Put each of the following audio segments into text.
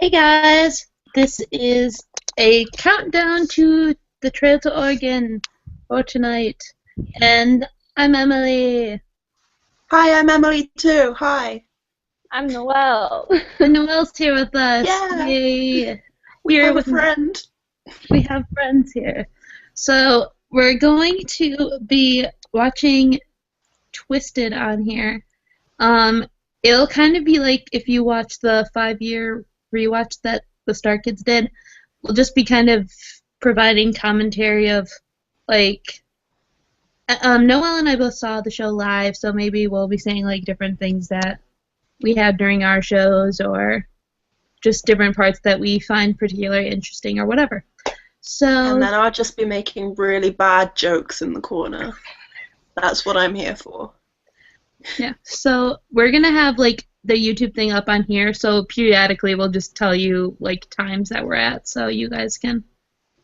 Hey guys, this is a countdown to the Trail to Oregon for tonight, and I'm Emily, Hi, I'm Emily too. Hi. I'm Noel. and Noel's here with us. Yeah, Yay! we Here have a with friend. we have friends here, so we're going to be watching Twisted on here. Um, it'll kind of be like if you watch the 5-year rewatch that the Star Kids did. We'll just be kind of providing commentary of like Noel and I both saw the show live, so maybe we'll be saying like different things that we had during our shows or just different parts that we find particularly interesting or whatever. And So then I'll just be making really bad jokes in the corner. That's what I'm here for. yeah, so we're gonna have like the YouTube thing up on here, so periodically we'll just tell you like times that we're at, so you guys can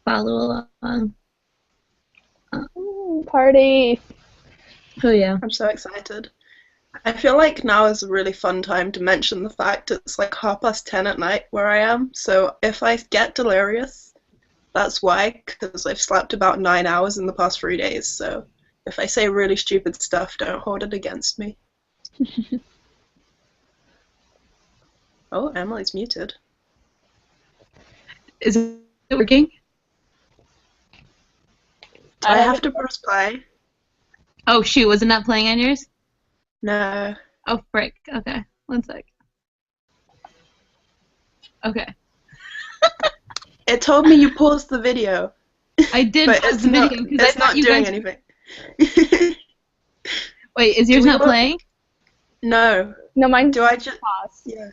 follow along. Party. Oh yeah. I'm so excited. I feel like now is a really fun time to mention the fact it's like 10:30 at night where I am. So if I get delirious, that's why, because I've slept about 9 hours in the past 3 days. So if I say really stupid stuff, don't hold it against me. Oh, Emily's muted. Is it working? Do I have to press play? Oh shoot, was it not playing on yours? No. Oh frick. Okay. One sec. Okay. It told me you paused the video. I did But pause it's the not video because I it's thought not you doing guys. anything. Wait, is Do yours we not want playing? No. No, mine's Do I just pause. Yeah.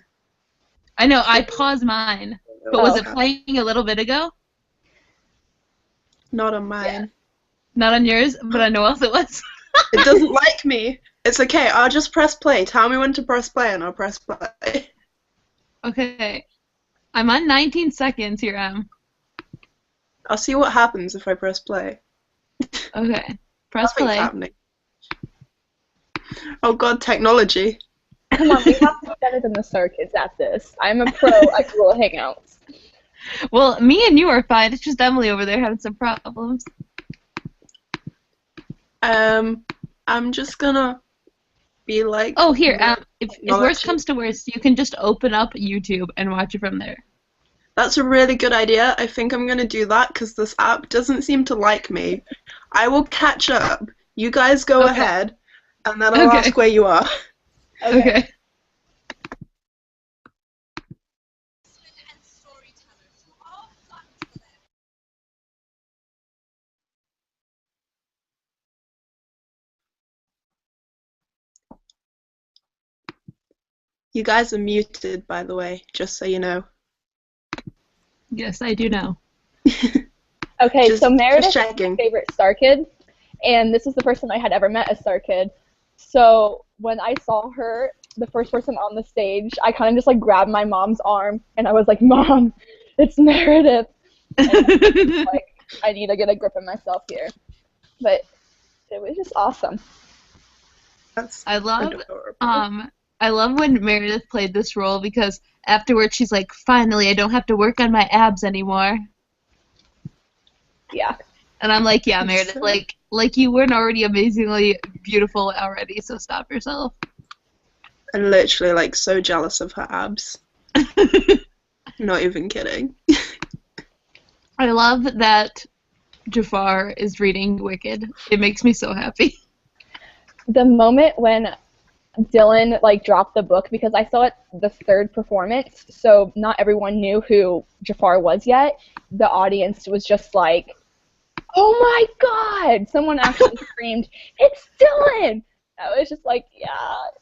I know, I paused mine. But was Oh. it playing a little bit ago? Not on mine. Not on yours, but on Noel's it was. It doesn't like me. It's okay, I'll just press play. Tell me when to press play and I'll press play. Okay. I'm on 19 seconds here, I'll see what happens if I press play. Okay. Press Nothing's play. happening. Oh god, technology. Come on, we have to be better than the Star Kids at this. I'm a pro at Google Hangouts. Well, me and you are fine. It's just Emily over there having some problems. I'm just gonna be like Oh, here, if worst technology. comes to worst, you can just open up YouTube and watch it from there. That's a really good idea. I think I'm gonna do that because this app doesn't seem to like me. I will catch up. You guys go Okay. ahead, and then I'll Okay. ask where you are. Okay. You guys are muted, by the way, just so you know. Yes, I do know. Okay, Just so Meredith is my checking. favorite Star Kid, and this is the first time I had ever met a Star Kid. So when I saw her, the first person on the stage, I kind of just like grabbed my mom's arm, and I was like, "Mom, it's Meredith." And like, I need to get a grip of myself here. But it was just awesome. That's I love adorable. I love when Meredith played this role because afterwards she's like, finally, I don't have to work on my abs anymore. Yeah. And I'm like, yeah, Meredith, So- like you weren't already amazingly beautiful already, so stop yourself. I'm literally like so jealous of her abs. Not even kidding. I love that Jafar is reading Wicked. It makes me so happy. The moment when Dylan like dropped the book, because I saw it the third performance, so not everyone knew who Jafar was yet. The audience was just like, "Oh my God!" Someone actually screamed, "It's Dylan!" I was just like, "Yeah,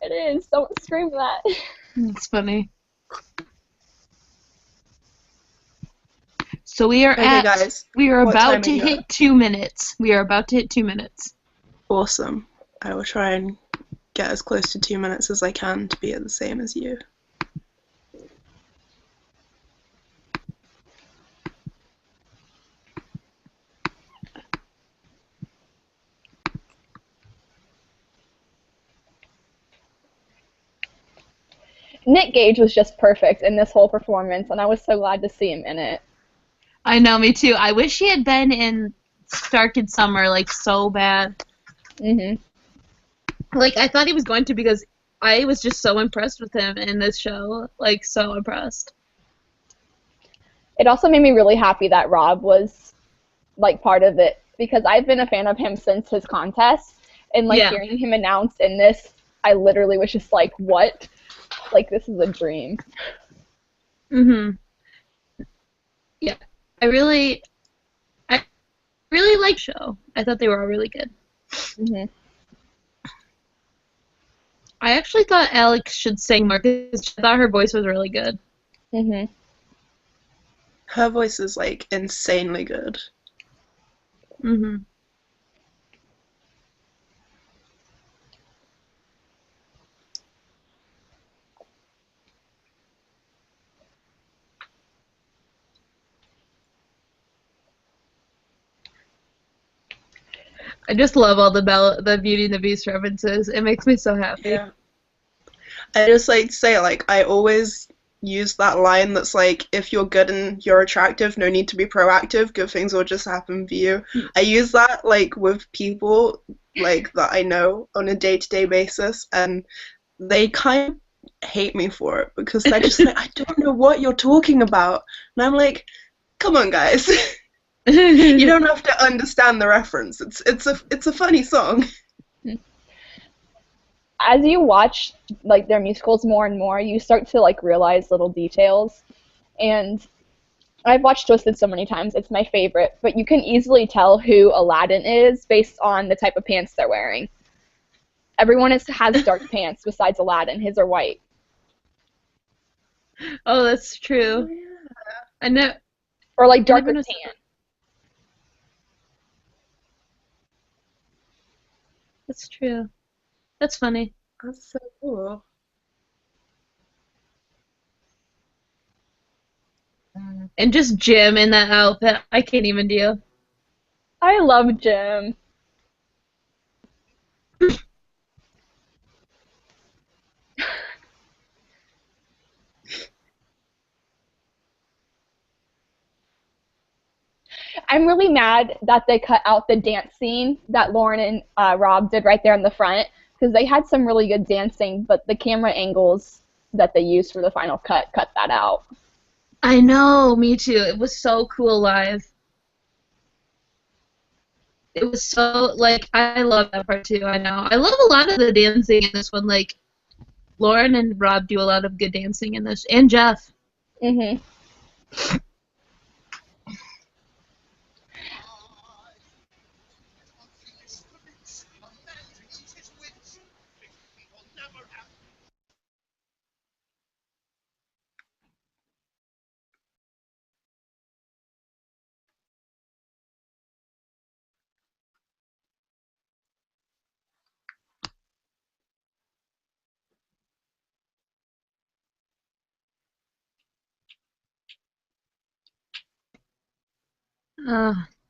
it is." Someone screamed that. It's funny. So we are Okay, guys. we are What about time to are you hit at? 2 minutes. We are about to hit 2 minutes. Awesome. I will try and get as close to 2 minutes as I can to be at the same as you. Nick Gage was just perfect in this whole performance, and I was so glad to see him in it. I know, me too. I wish he had been in StarKid Summer, like, so bad. Mhm. Like, I thought he was going to because I was just so impressed with him in this show. Like, so impressed. It also made me really happy that Rob was, like, part of it, because I've been a fan of him since his contest, and, like, hearing him announced in this, I literally was just like, what? Like, this is a dream. Mhm. Yeah. I really like the show. I thought they were all really good. Mhm. I actually thought Alex should sing more because I thought her voice was really good. Mhm. Her voice is, like, insanely good. Mhm. I just love all the Beauty and the Beast references. It makes me so happy. Yeah. I just like to say, like, I always use that line that's like, if you're good and you're attractive, no need to be proactive, good things will just happen for you. I use that, like, with people, like, that I know on a day-to-day basis, and they kind of hate me for it, because they're just like, I don't know what you're talking about. And I'm like, come on, guys. You don't have to understand the reference. It's a funny song. As you watch, like, their musicals more and more, you start to, like, realize little details. And I've watched Twisted so many times, it's my favorite, but you can easily tell who Aladdin is based on the type of pants they're wearing. Everyone has dark pants besides Aladdin. His are white. Oh, that's true. I know. Or, like, darker tan. That's true. That's funny. That's so cool. And just Jim in that outfit, I can't even deal. I love Jim. I'm really mad that they cut out the dance scene that Lauren and Rob did right there in the front, because they had some really good dancing, but the camera angles that they used for the final cut that out. I know, me too. It was so cool live. It was so, like, I love that part too, I know. I love a lot of the dancing in this one. Like, Lauren and Rob do a lot of good dancing in this, and Jeff. Mhm.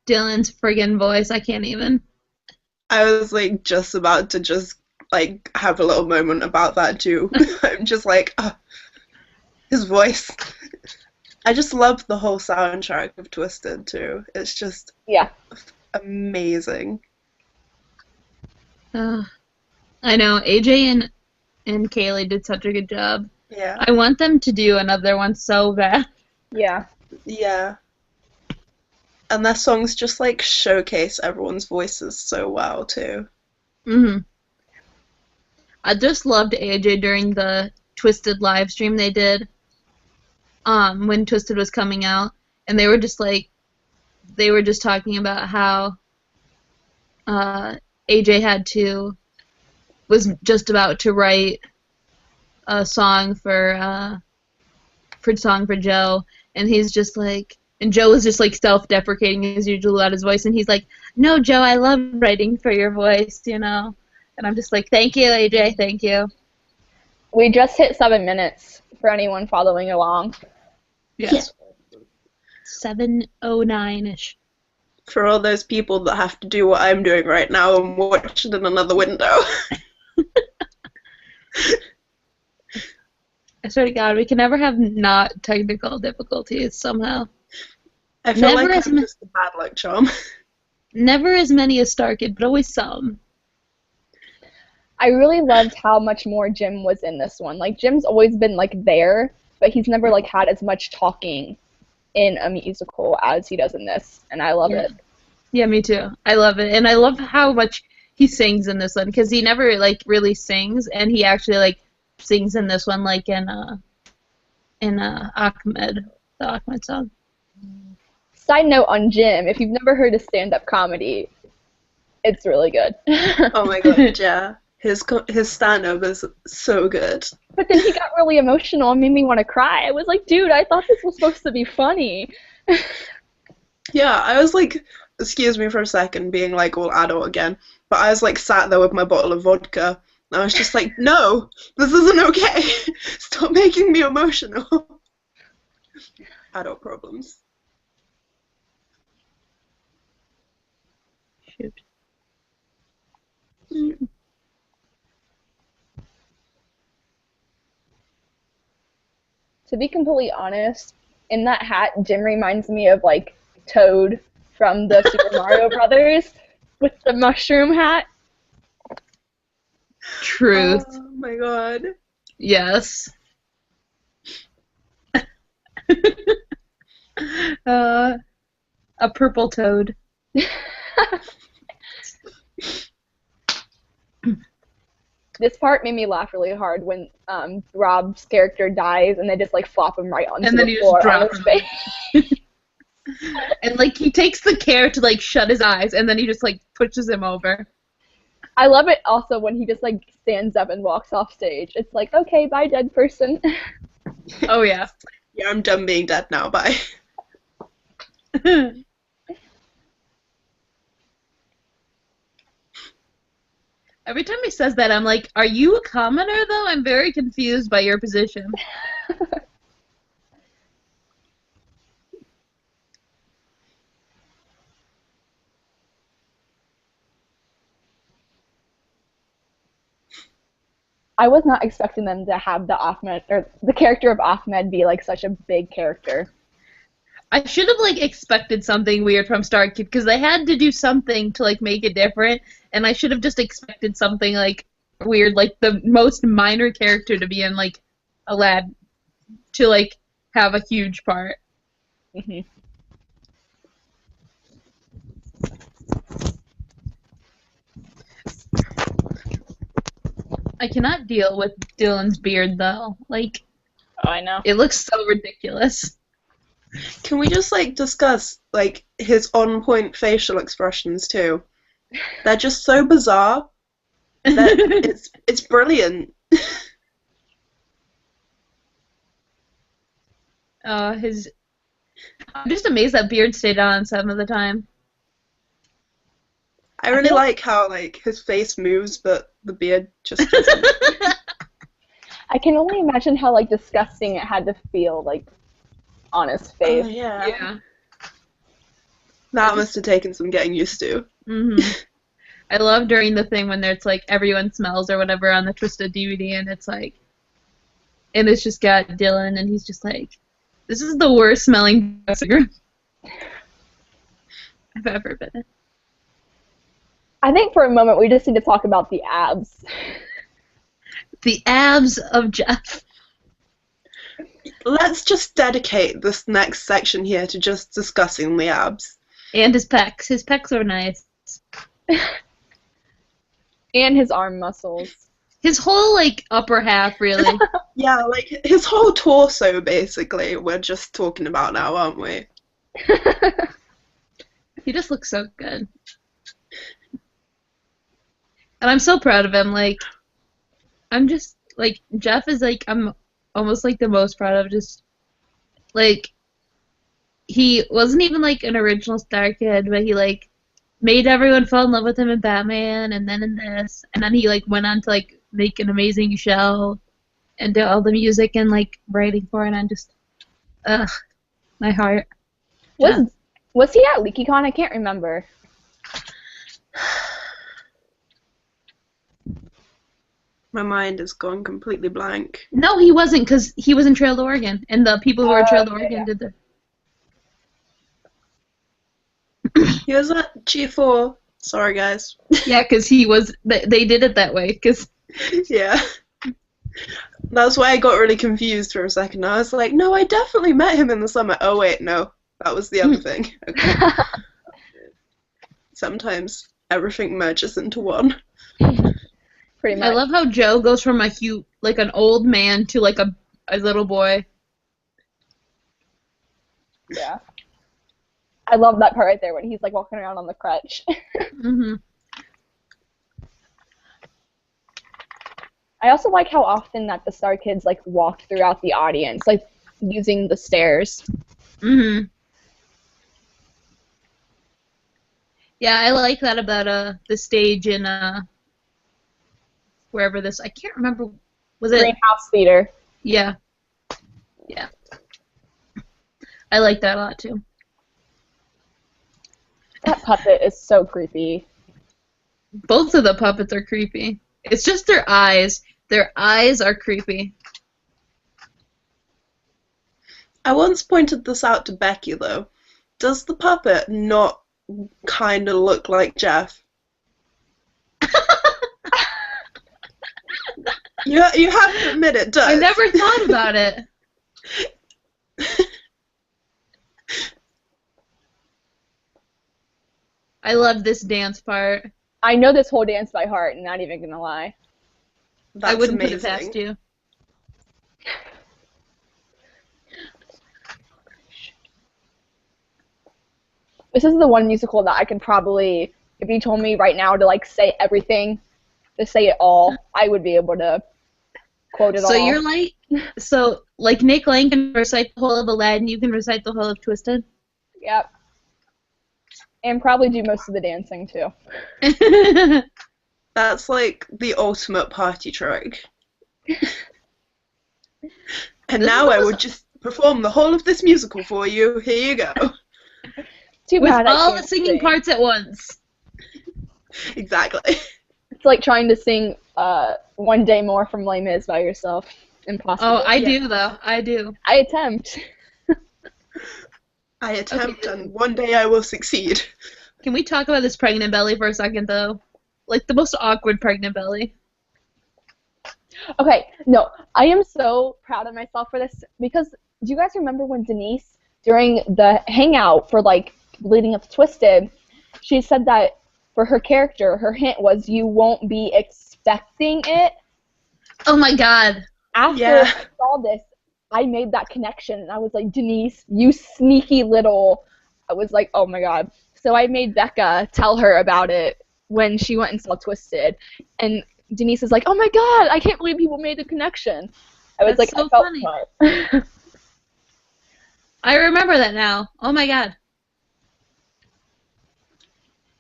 Dylan's friggin' voice, I can't even. I was like just about to just like have a little moment about that too. I'm just like, his voice. I just love the whole soundtrack of Twisted too. It's just amazing. I know, AJ and Kaylee did such a good job. Yeah. I want them to do another one so bad. Yeah. Yeah. And their songs just like showcase everyone's voices so well too. Mhm. I just loved AJ during the Twisted live stream they did. When Twisted was coming out, and they were just talking about how AJ was just about to write a song for Joe, and he's just like, and Joe was just like self-deprecating as usual about his voice, and he's like, "No, Joe, I love writing for your voice, you know." And I'm just like, "Thank you, AJ, thank you." We just hit 7 minutes for anyone following along. Yes. 7:09ish. For all those people that have to do what I'm doing right now and watch it in another window. I swear to God, we can never have not technical difficulties somehow. I feel Never like as I'm ma- just a bad luck charm. Never as many as StarKid, but always some. I really loved how much more Jim was in this one. Like, Jim's always been, like, there, but he's never, like, had as much talking in a musical as he does in this, and I love it. Yeah, me too. I love it, and I love how much he sings in this one, because he never, like, really sings, and he actually, like, sings in this one, like in Ahmed, the Ahmed song. Side note on Jim, if you've never heard his stand-up comedy, it's really good. Oh my god, yeah. His stand-up is so good. But then he got really emotional and made me want to cry. I was like, dude, I thought this was supposed to be funny. Yeah, I was like, excuse me for a second, being like all adult again, but I was like sat there with my bottle of vodka, and I was just like, no, this isn't okay. Stop making me emotional. Adult problems. Shoot. To be completely honest, in that hat, Jim reminds me of, like, Toad from the Super Mario Brothers with the mushroom hat. Truth. Oh my god. Yes. A purple toad. This part made me laugh really hard when Rob's character dies and they just, like, flop him right onto the floor on his face. And, like, he takes the care to, like, shut his eyes, and then he just, like, pushes him over. I love it also when he just, like, stands up and walks off stage. It's like, okay, bye, dead person. Oh, yeah. Yeah, I'm done being dead now, bye. Every time he says that, I'm like, are you a commoner, though? I'm very confused by your position. I was not expecting them to have the Ahmed, or the character of Ahmed be, like, such a big character. I should have, like, expected something weird from StarKid, because they had to do something to, like, make it different, and I should have just expected something, like, weird, like, the most minor character to be in, like, a lad, to, like, have a huge part. Mm-hmm. I cannot deal with Dylan's beard, though. Like, Oh, I know. it looks so ridiculous. Can we just, like, discuss, like, his on-point facial expressions, too? They're just so bizarre that it's brilliant. I'm just amazed that beard stayed on some of the time. I really like how, like, his face moves, but the beard just doesn't. I can only imagine how, like, disgusting it had to feel, like, on his face. Oh, yeah. Yeah. That must have taken some getting used to. I love during the thing when there's, like, everyone smells or whatever on the Twisted DVD, and it's, like, and it's just got Dylan, and he's just like, this is the worst smelling dressing room I've ever been in. I think for a moment we just need to talk about the abs. The abs of Jeff. Let's just dedicate this next section here to just discussing the abs. And his pecs. His pecs are nice. And his arm muscles. His whole, like, upper half, really. Yeah, like, his whole torso, basically, we're just talking about now, aren't we? He just looks so good. And I'm so proud of him. Like, I'm just, like, Jeff is, like, I'm almost, like, the most proud of. Just, like, he wasn't even, like, an original Star Kid, but he, like, made everyone fall in love with him in Batman, and then in this, and then he, like, went on to, like, make an amazing show, and do all the music and, like, writing for it, and I'm just, my heart. Was he at LeakyCon? I can't remember. My mind is gone completely blank. No, he wasn't, because he was in Trail to Oregon, and the people who were in Trail to Oregon did the... He was at G4. Sorry, guys. Yeah, because he was... They did it that way, because... Yeah. That's why I got really confused for a second. I was like, no, I definitely met him in the summer. Oh, wait, no. That was the other thing. Okay. Sometimes everything merges into one. Pretty much. I love how Joe goes from an old man to like a little boy. Yeah. I love that part right there when he's like walking around on the crutch. Mhm. I also like how often that the Star Kids like walked throughout the audience, like using the stairs. Mhm. Yeah, I like that about the stage in wherever this, I can't remember, was it? Greenhouse Theater. Yeah. Yeah. I like that a lot too. That puppet is so creepy. Both of the puppets are creepy. It's just their eyes. Their eyes are creepy. I once pointed this out to Becky, though. Does the puppet not kind of look like Jeff? You have to admit it does. I never thought about it. I love this dance part. I know this whole dance by heart, not even gonna lie. That's I wouldn't amazing. put it past you. This is the one musical that I could probably, if you told me right now to like say everything, to say it all, I would be able to quote it all. So you're like Nick Lang can recite the whole of Aladdin, you can recite the whole of Twisted? Yep. And probably do most of the dancing too. That's like the ultimate party trick. And now I would just perform the whole of this musical for you. Here you go. Too With bad I all the can't singing sing. parts at once. Exactly. It's like trying to sing One Day More from Les Mis by yourself. Impossible. Oh, I do, though. I do. I attempt. I attempt, Okay. and one day I will succeed. Can we talk about this pregnant belly for a second, though? Like, the most awkward pregnant belly. Okay, no, I am so proud of myself for this because do you guys remember when Denise, during the hangout for like leading up to Twisted, she said that for her character, her hint was you won't be expecting it. Oh my god. After Yeah. I saw this, I made that connection and I was like, Denise, you sneaky little. I was like, oh my god. So I made Becca tell her about it when she went and saw Twisted, and Denise is like, oh my god, I can't believe people made the connection. I was That's like, so I felt funny. smart. I remember that now. Oh my god.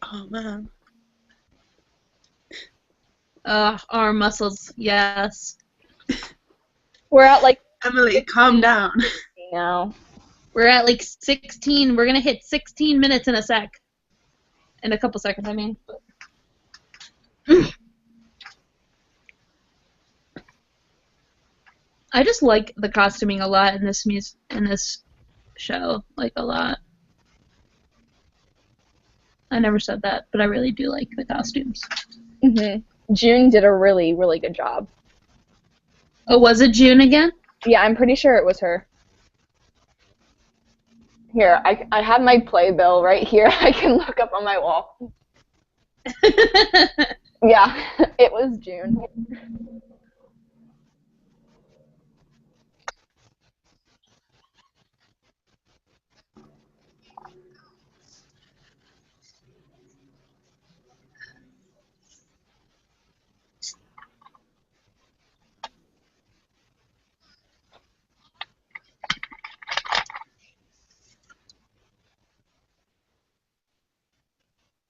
Oh, man. Arm muscles. Yes. We're at like Emily, calm down. now. We're at like 16. We're gonna hit 16 minutes in a sec. In a couple seconds, I mean. I just like the costuming a lot in this show, like a lot. I never said that, but I really do like the costumes. June did a really, really good job. Oh, was it June again? Yeah, I'm pretty sure it was her. Here, I have my playbill right here. I can look up on my wall. Yeah, it was June.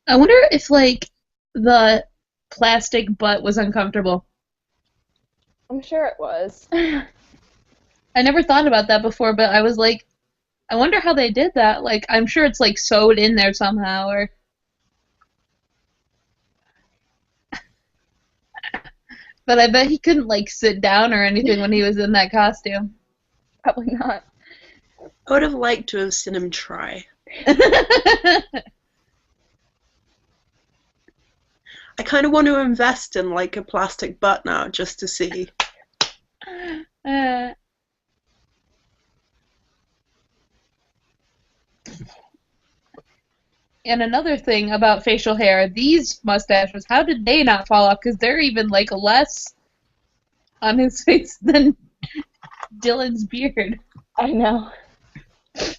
I wonder if like the plastic butt was uncomfortable. I'm sure it was. I never thought about that before, but I was like, I wonder how they did that. Like, I'm sure it's like sewed in there somehow, or. But I bet he couldn't, like, sit down or anything when he was in that costume. Probably not. I would have liked to have seen him try. I kind of want to invest in, like, a plastic butt now, just to see. And another thing about facial hair, these mustaches, how did they not fall off? Because they're even, like, less on his face than Dylan's beard. I know.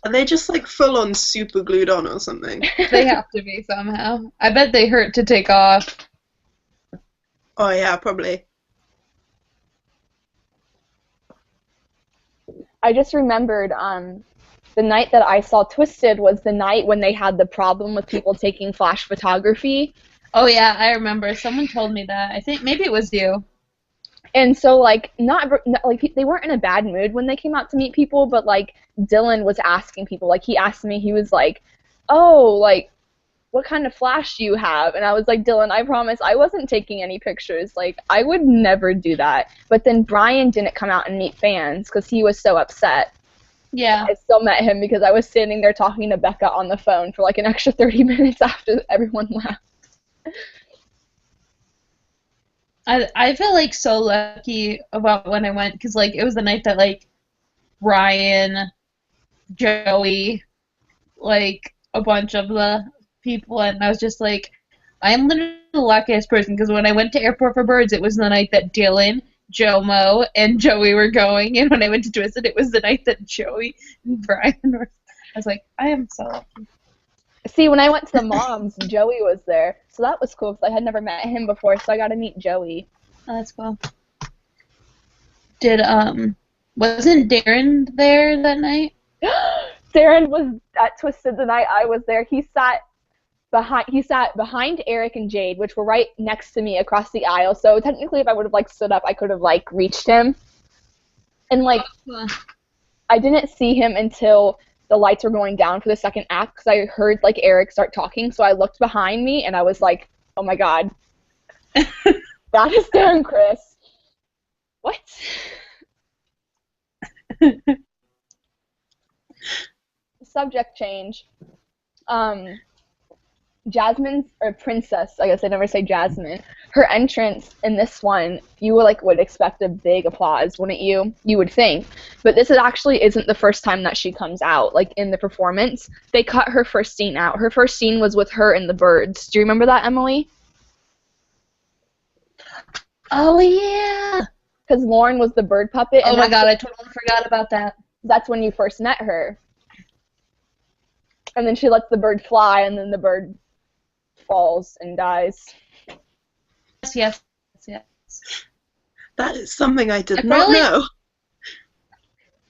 Are they just, like, full-on super glued on or something? They have to be somehow. I bet they hurt to take off. Oh, yeah, probably. I just remembered the night that I saw Twisted was the night when they had the problem with people taking flash photography. Oh, yeah, I remember. Someone told me that. I think maybe it was you. And so, like, they weren't in a bad mood when they came out to meet people, but, like, Dylan was asking people. Like, he asked me, he was like, oh, like, what kind of flash do you have? And I was like, Dylan, I promise I wasn't taking any pictures. Like, I would never do that. But then Brian didn't come out and meet fans because he was so upset. Yeah. I still met him because I was standing there talking to Becca on the phone for, like, an extra 30 minutes after everyone left. I feel, like, so lucky about when I went because, like, it was the night that, like, Ryan, Joey, like, a bunch of the people, and I was just like, I am literally the luckiest person because when I went to Airport for Birds, it was the night that Dylan, Jomo, and Joey were going, and when I went to Twisted, it was the night that Joey and Brian were. I was like, I am so lucky. See, when I went to the moms, Joey was there, so that was cool because I had never met him before, so I got to meet Joey. Oh, that's cool. Wasn't Darren there that night? Darren was at Twisted the night I was there. He sat behind Eric and Jade, which were right next to me across the aisle. So technically, if I would have like stood up, I could have like reached him. And like, I didn't see him until the lights were going down for the second act because I heard like Eric start talking. So I looked behind me and I was like, oh my god, that is Darren Chris. What? Subject change. Jasmine's, or Princess, I guess I never say Jasmine, her entrance in this one, you would expect a big applause, wouldn't you? You would think. But this actually isn't the first time that she comes out, like, in the performance. They cut her first scene out. Her first scene was with her and the birds. Do you remember that, Emily? Oh, yeah! Because Lauren was the bird puppet. Oh my god, I totally forgot about that. That's when you first met her. And then she lets the bird fly, and then the bird falls and dies. Yes. That is something I did not know.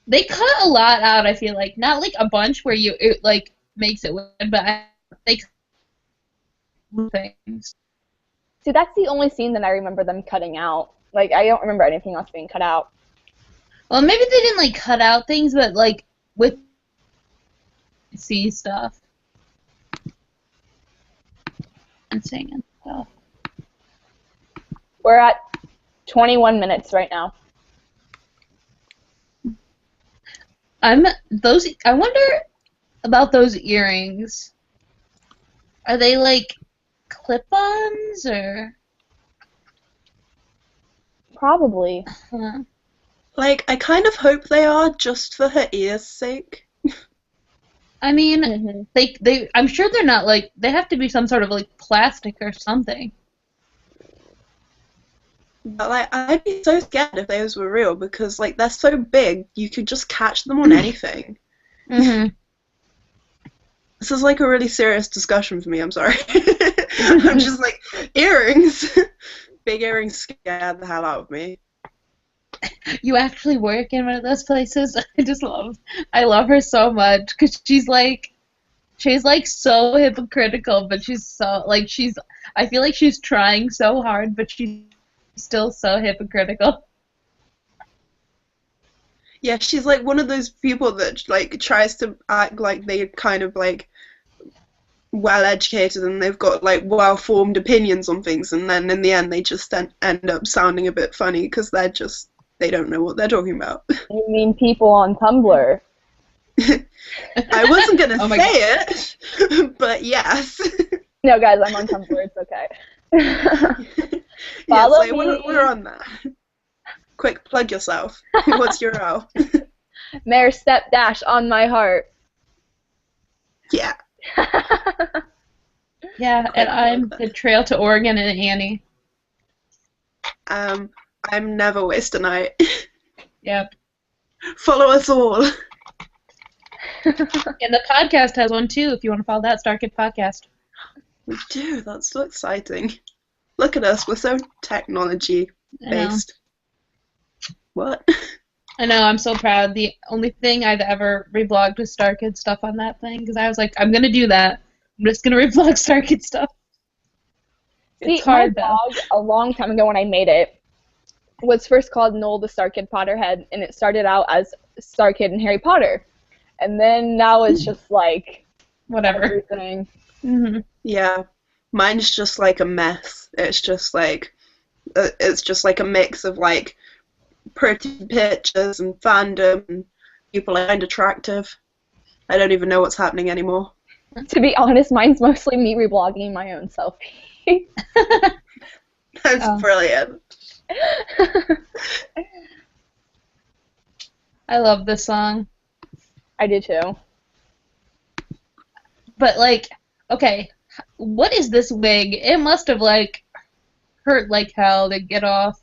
They cut a lot out, I feel like. Not like a bunch where it like makes it weird, but they cut things. See, that's the only scene that I remember them cutting out. Like, I don't remember anything else being cut out. Well, maybe they didn't like cut out things, but like with see stuff and singing stuff. We're at 21 minutes right now. I wonder about those earrings. Are they like clip-ons or? Probably. Huh. Like, I kind of hope they are, just for her ears' sake. I mean, I'm sure they're not like, they have to be some sort of like plastic or something. But, like, I'd be so scared if those were real because, like, they're so big, you could just catch them on anything. Mm-hmm. This is, like, a really serious discussion for me, I'm sorry. I'm just like, earrings! Big earrings scared the hell out of me. You actually work in one of those places? I love her so much because she's like so hypocritical, but she's so, like, I feel like she's trying so hard, but she's still so hypocritical. Yeah, she's like one of those people that like tries to act like they kind of like well educated and they've got like well formed opinions on things, and then in the end they just end up sounding a bit funny because they don't know what they're talking about. You mean people on Tumblr? I wasn't gonna Oh my say it, but yes. No, guys, I'm on Tumblr. It's okay. Yes, Follow like, me. we're on that. Quick, plug yourself. What's your role? Mayor Step Dash on my heart. Yeah. Yeah, and I'm the Trail to Oregon and Annie. I'm Never Waste a Night. Yep. Follow us all. And the podcast has one too, if you want to follow that, StarKidPodcast. We do. That's so exciting. Look at us. We're so technology based. What? I know, I'm so proud. The only thing I've ever reblogged was StarKid stuff on that thing, because I was like, I'm going to do that. I'm just going to reblog StarKid stuff. See, It's hard, my though. blog, a long time ago when I made it, was first called Noel the StarKid Potterhead, and it started out as StarKid and Harry Potter. And then now it's just like Whatever. everything. Mm-hmm. Yeah. Mine's just like a mess. It's just like a mix of like pretty pictures and fandom and people I find attractive. I don't even know what's happening anymore. To be honest, mine's mostly me reblogging my own selfie. That's brilliant. I love this song. I do too. But, like, okay, what is this wig? It must have, like, hurt like hell to get off.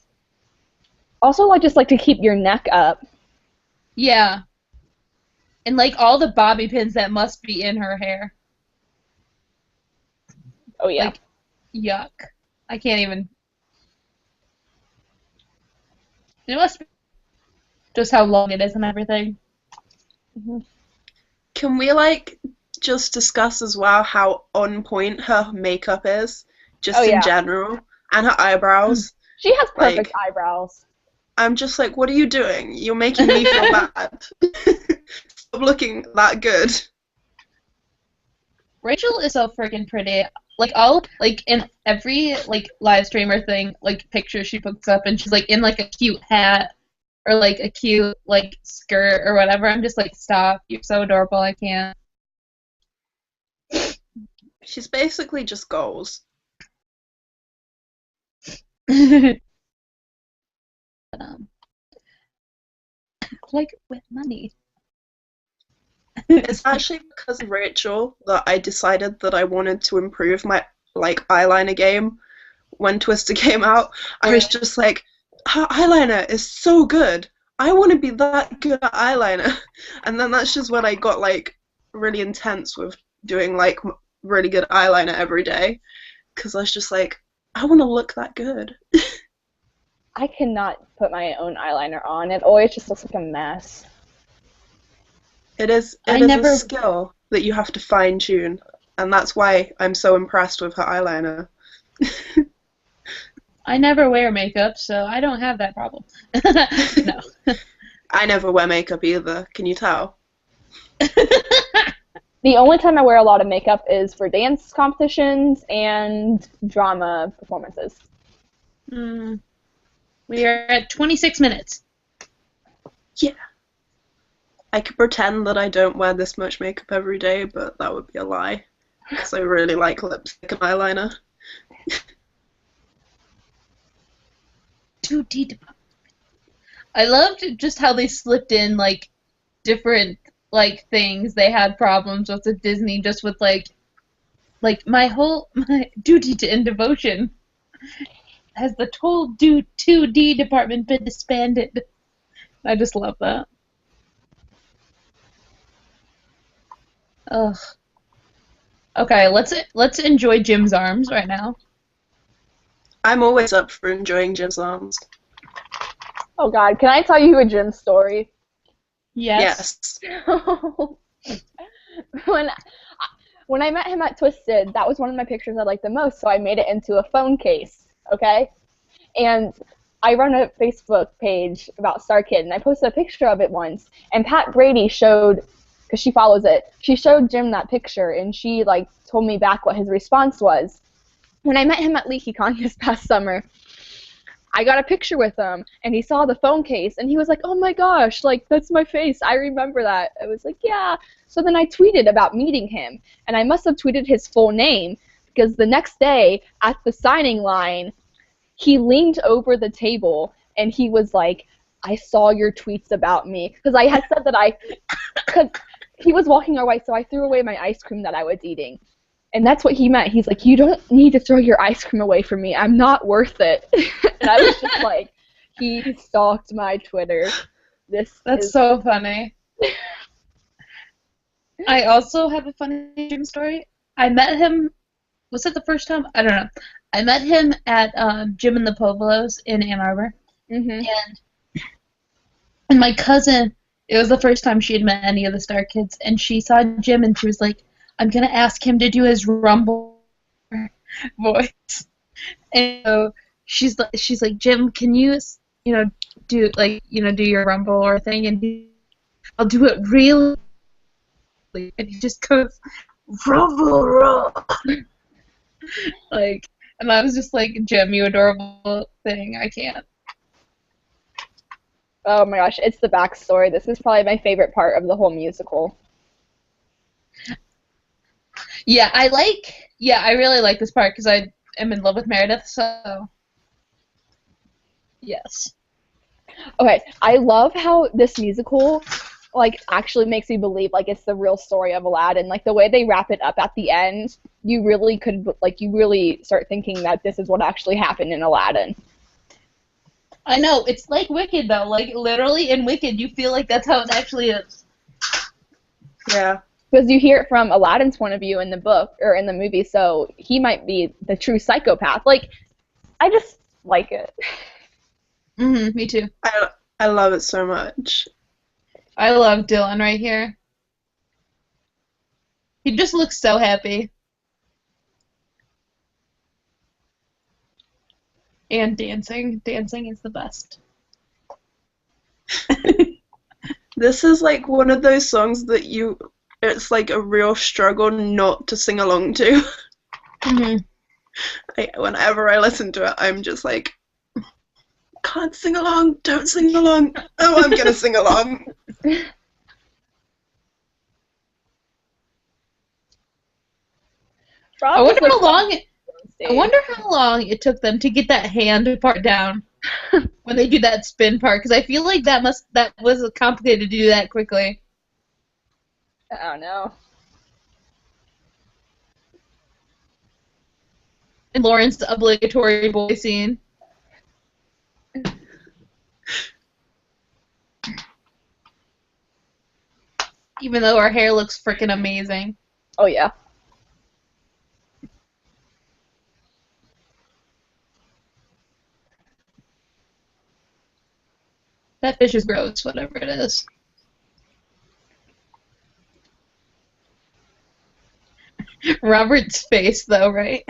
Also, I just like to keep your neck up. Yeah. And, like, all the bobby pins that must be in her hair. Oh, yeah. Like, yuck. I can't even. It must be just how long it is and everything. Mm-hmm. Can we like just discuss as well how on point her makeup is, just in general, and her eyebrows? She has perfect Like, eyebrows. I'm just like, what are you doing? You're making me feel bad. Stop looking that good. Rachel is so freaking pretty. Like, all, like, in every, like, live streamer thing, like, picture she puts up, and she's, like, in, like, a cute hat, or, like, a cute, like, skirt, or whatever. I'm just like, stop. You're so adorable. I can't. She's basically just goals. Like, with money. It's actually because of Rachel that I decided that I wanted to improve my like eyeliner game when Twister came out. I was just like, her eyeliner is so good. I want to be that good at eyeliner. And then that's just when I got like really intense with doing like really good eyeliner every day, because I was just like, I want to look that good. I cannot put my own eyeliner on. It always just looks like a mess. It is a skill that you have to fine tune, and that's why I'm so impressed with her eyeliner. I never wear makeup, so I don't have that problem. No. I never wear makeup either. Can you tell? The only time I wear a lot of makeup is for dance competitions and drama performances. We are at 26 minutes. Yeah. I could pretend that I don't wear this much makeup every day, but that would be a lie. Because I really like lipstick and eyeliner. 2D. I loved just how they slipped in, like, different, like, things they had problems with Disney, just with, like my duty to and devotion. Has the whole 2D department been disbanded? I just love that. Ugh. Okay, let's enjoy Jim's arms right now. I'm always up for enjoying Jim's arms. Oh God, can I tell you a Jim story? Yes. When I met him at Twisted, that was one of my pictures I liked the most, so I made it into a phone case, okay? And I run a Facebook page about StarKid, and I posted a picture of it once, and Pat Brady showed because she follows it. She showed Jim that picture, and she like told me back what his response was. When I met him at LeakyCon this past summer, I got a picture with him, and he saw the phone case, and he was like, oh my gosh, like, that's my face. I remember that. I was like, yeah. So then I tweeted about meeting him, and I must have tweeted his full name, because the next day at the signing line, he leaned over the table, and he was like, I saw your tweets about me. Because I had said that because he was walking our way, so I threw away my ice cream that I was eating. And that's what he meant. He's like, you don't need to throw your ice cream away from me. I'm not worth it. And I was just like, he stalked my Twitter. That's so funny. I also have a funny Jim story. I met him, was it the first time? I don't know. I met him at Jim and the Povolos in Ann Arbor. Mm-hmm. And my cousin, it was the first time she had met any of the Star Kids, and she saw Jim and she was like, I'm going to ask him to do his Rumble voice. And so she's like, Jim, can you, do your Rumble or thing? And I'll do it really. And he just goes, Rumble. Like, and I was just like, Jim, you adorable thing. I can't. Oh my gosh, it's the backstory. This is probably my favorite part of the whole musical. Yeah, I really like this part because I am in love with Meredith, so yes. Okay, I love how this musical, like, actually makes me believe, like, it's the real story of Aladdin. Like, the way they wrap it up at the end, you really start thinking that this is what actually happened in Aladdin. I know, it's like Wicked, though. Like, literally in Wicked, you feel like that's how it actually is. Yeah. Because you hear it from Aladdin's point of view in the book, or in the movie, so he might be the true psychopath. Like, I just like it. Mm-hmm, me too. I love it so much. I love Dylan right here. He just looks so happy. And dancing. Dancing is the best. This is like one of those songs that it's like a real struggle not to sing along to. Mm-hmm. Whenever I listen to it, I'm just like, can't sing along, don't sing along. Oh, I'm gonna sing along. I wonder how long it took them to get that hand part down when they do that spin part, because I feel like that was complicated to do that quickly. I don't know. And Lauren's obligatory boy scene. Even though our hair looks freaking amazing. Oh, yeah. That fish is gross, whatever it is. Robert's face, though, right?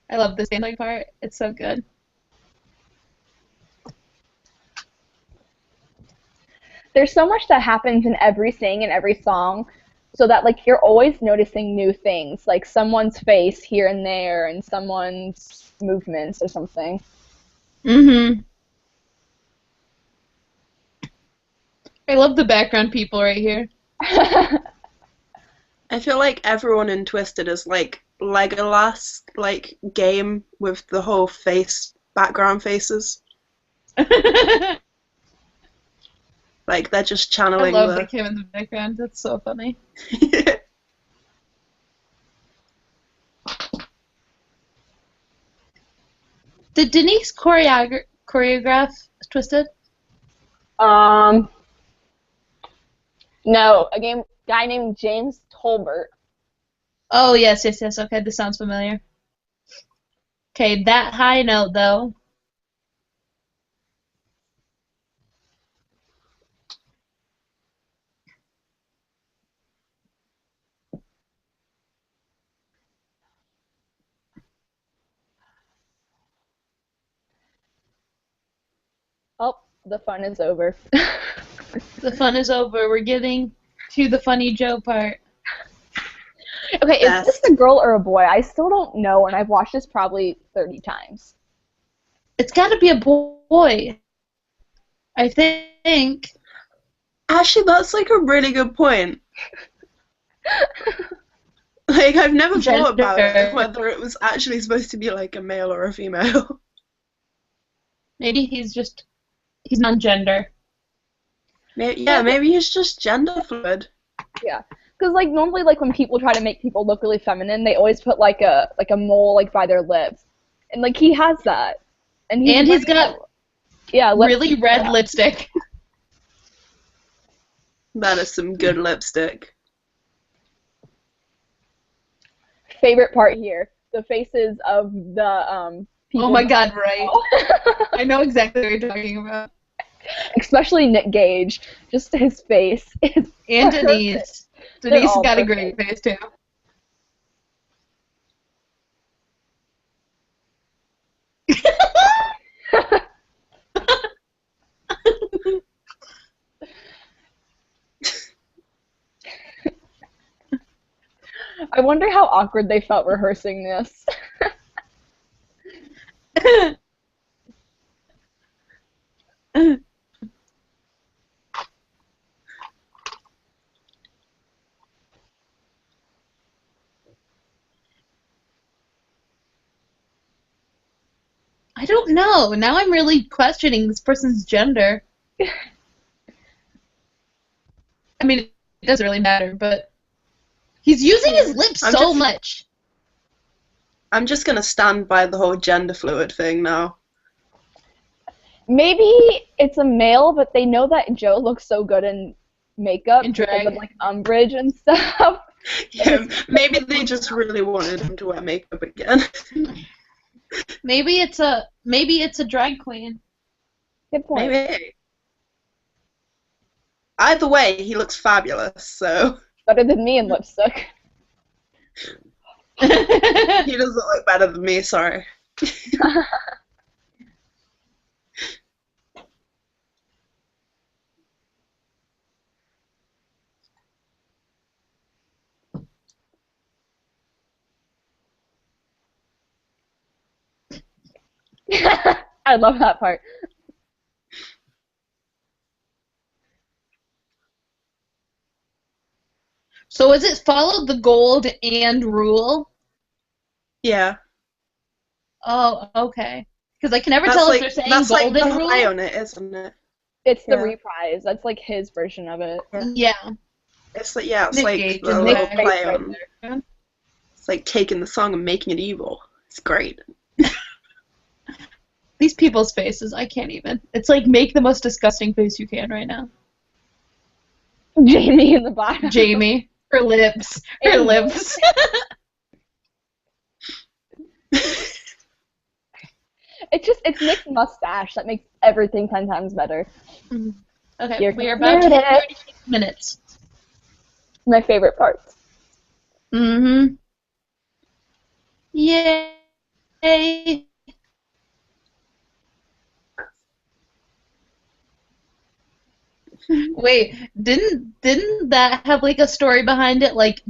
I love this dancing part. It's so good. There's so much that happens in every sing and every song, so that, like, you're always noticing new things, like someone's face here and there, and someone's movements or something. Mm-hmm. I love the background people right here. I feel like everyone in Twisted is like Legolas, like, game with the whole background faces. Like, they're just channeling I love the Kim in the background. That's so funny. Did Denise choreograph Twisted? No, a guy named James Tolbert. Oh, yes. Okay, this sounds familiar. Okay, that high note, though. Oh, the fun is over. The fun is over. We're getting to the funny Joe part. Okay, is this Best. a girl or a boy? I still don't know, and I've watched this probably 30 times. It's got to be a boy, I think. Actually, that's like a really good point. Like, I've never thought about it, Gender. whether it was actually supposed to be like a male or a female. Maybe he's non-gender. Maybe he's just gender fluid. Yeah, because like normally, like when people try to make people look really feminine, they always put like a mole like by their lips, and like he has that, and he's got really red lipstick. That is some good lipstick. Favorite part here: the faces of the people. Oh my God! Right. I know exactly what you're talking about. Especially Nick Gage, just his face is And perfect. Denise. They're Denise all got a perfect. great face too. I wonder how awkward they felt rehearsing this. I don't know. Now I'm really questioning this person's gender. I mean, it doesn't really matter, but he's using his lips so much. I'm just gonna stand by the whole gender fluid thing now. Maybe it's a male, but they know that Joe looks so good in makeup In because drag. of like umbrage and stuff. Yeah, maybe they just really wanted him to wear makeup again. Maybe it's a drag queen. Good point. Maybe. Either way, he looks fabulous, so Better than me in lipstick. he doesn't look better than me, sorry. I love that part. So is it follow the gold and rule? Yeah. Oh, okay. Because I can never tell if they're saying that's like golden the rule. high on it, isn't it? It's the Yeah. reprise. That's like his version of it. Yeah. It's like Nick like Gage the is little there. play Right on. there. It's like taking the song and making it evil. It's great. These people's faces, I can't even. It's like make the most disgusting face you can right now. Jamie in the bottom. Jamie. Her lips. Her And lips. It's Nick's mustache that makes everything 10 times better. Okay, You're we are about to hit considered. 36 minutes. My favorite part. Mm-hmm. Yay. Wait, didn't that have like a story behind it? Like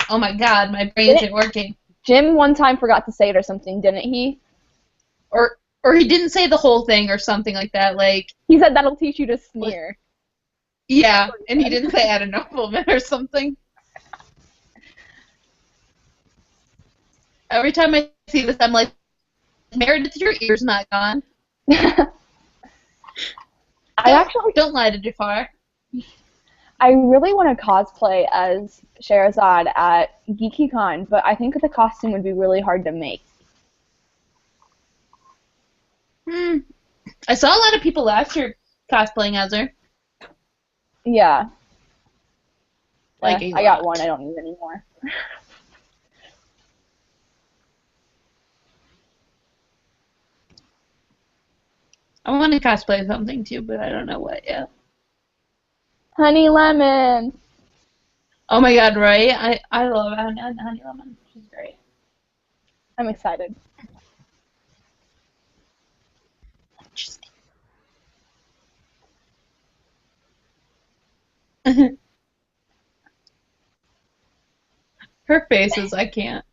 oh my God, my brain isn't working. Jim one time forgot to say it or something, didn't he? Or he didn't say the whole thing or something like that. Like, He said that'll teach you to sneer. yeah, and he didn't say add a nobleman or something. Every time I see this, I'm like, Meredith, your ear's not gone. I actually Don't lie to Jafar. I really want to cosplay as Sherazad at GeekyCon, but I think the costume would be really hard to make. I saw a lot of people last year cosplaying as her. Yeah. Like I got one. I don't need any more. I want to cosplay something too, but I don't know what yet. Honey Lemon. Oh my god, right? I love Honey Lemon. She's great. I'm excited. Her faces, I can't.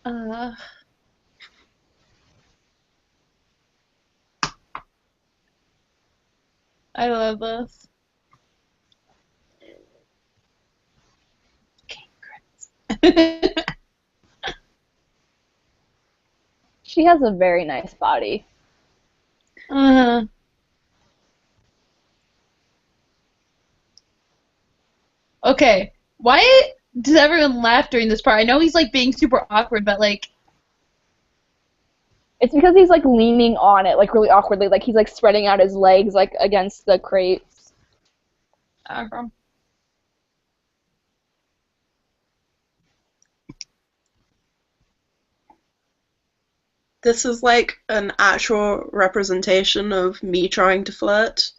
uh, I love this. She has a very nice body. uh, okay, why does everyone laugh during this part? I know he's like being super awkward, but like. It's because he's like leaning on it, like really awkwardly, like he's like spreading out his legs like against the crates. This is like an actual representation of me trying to flirt.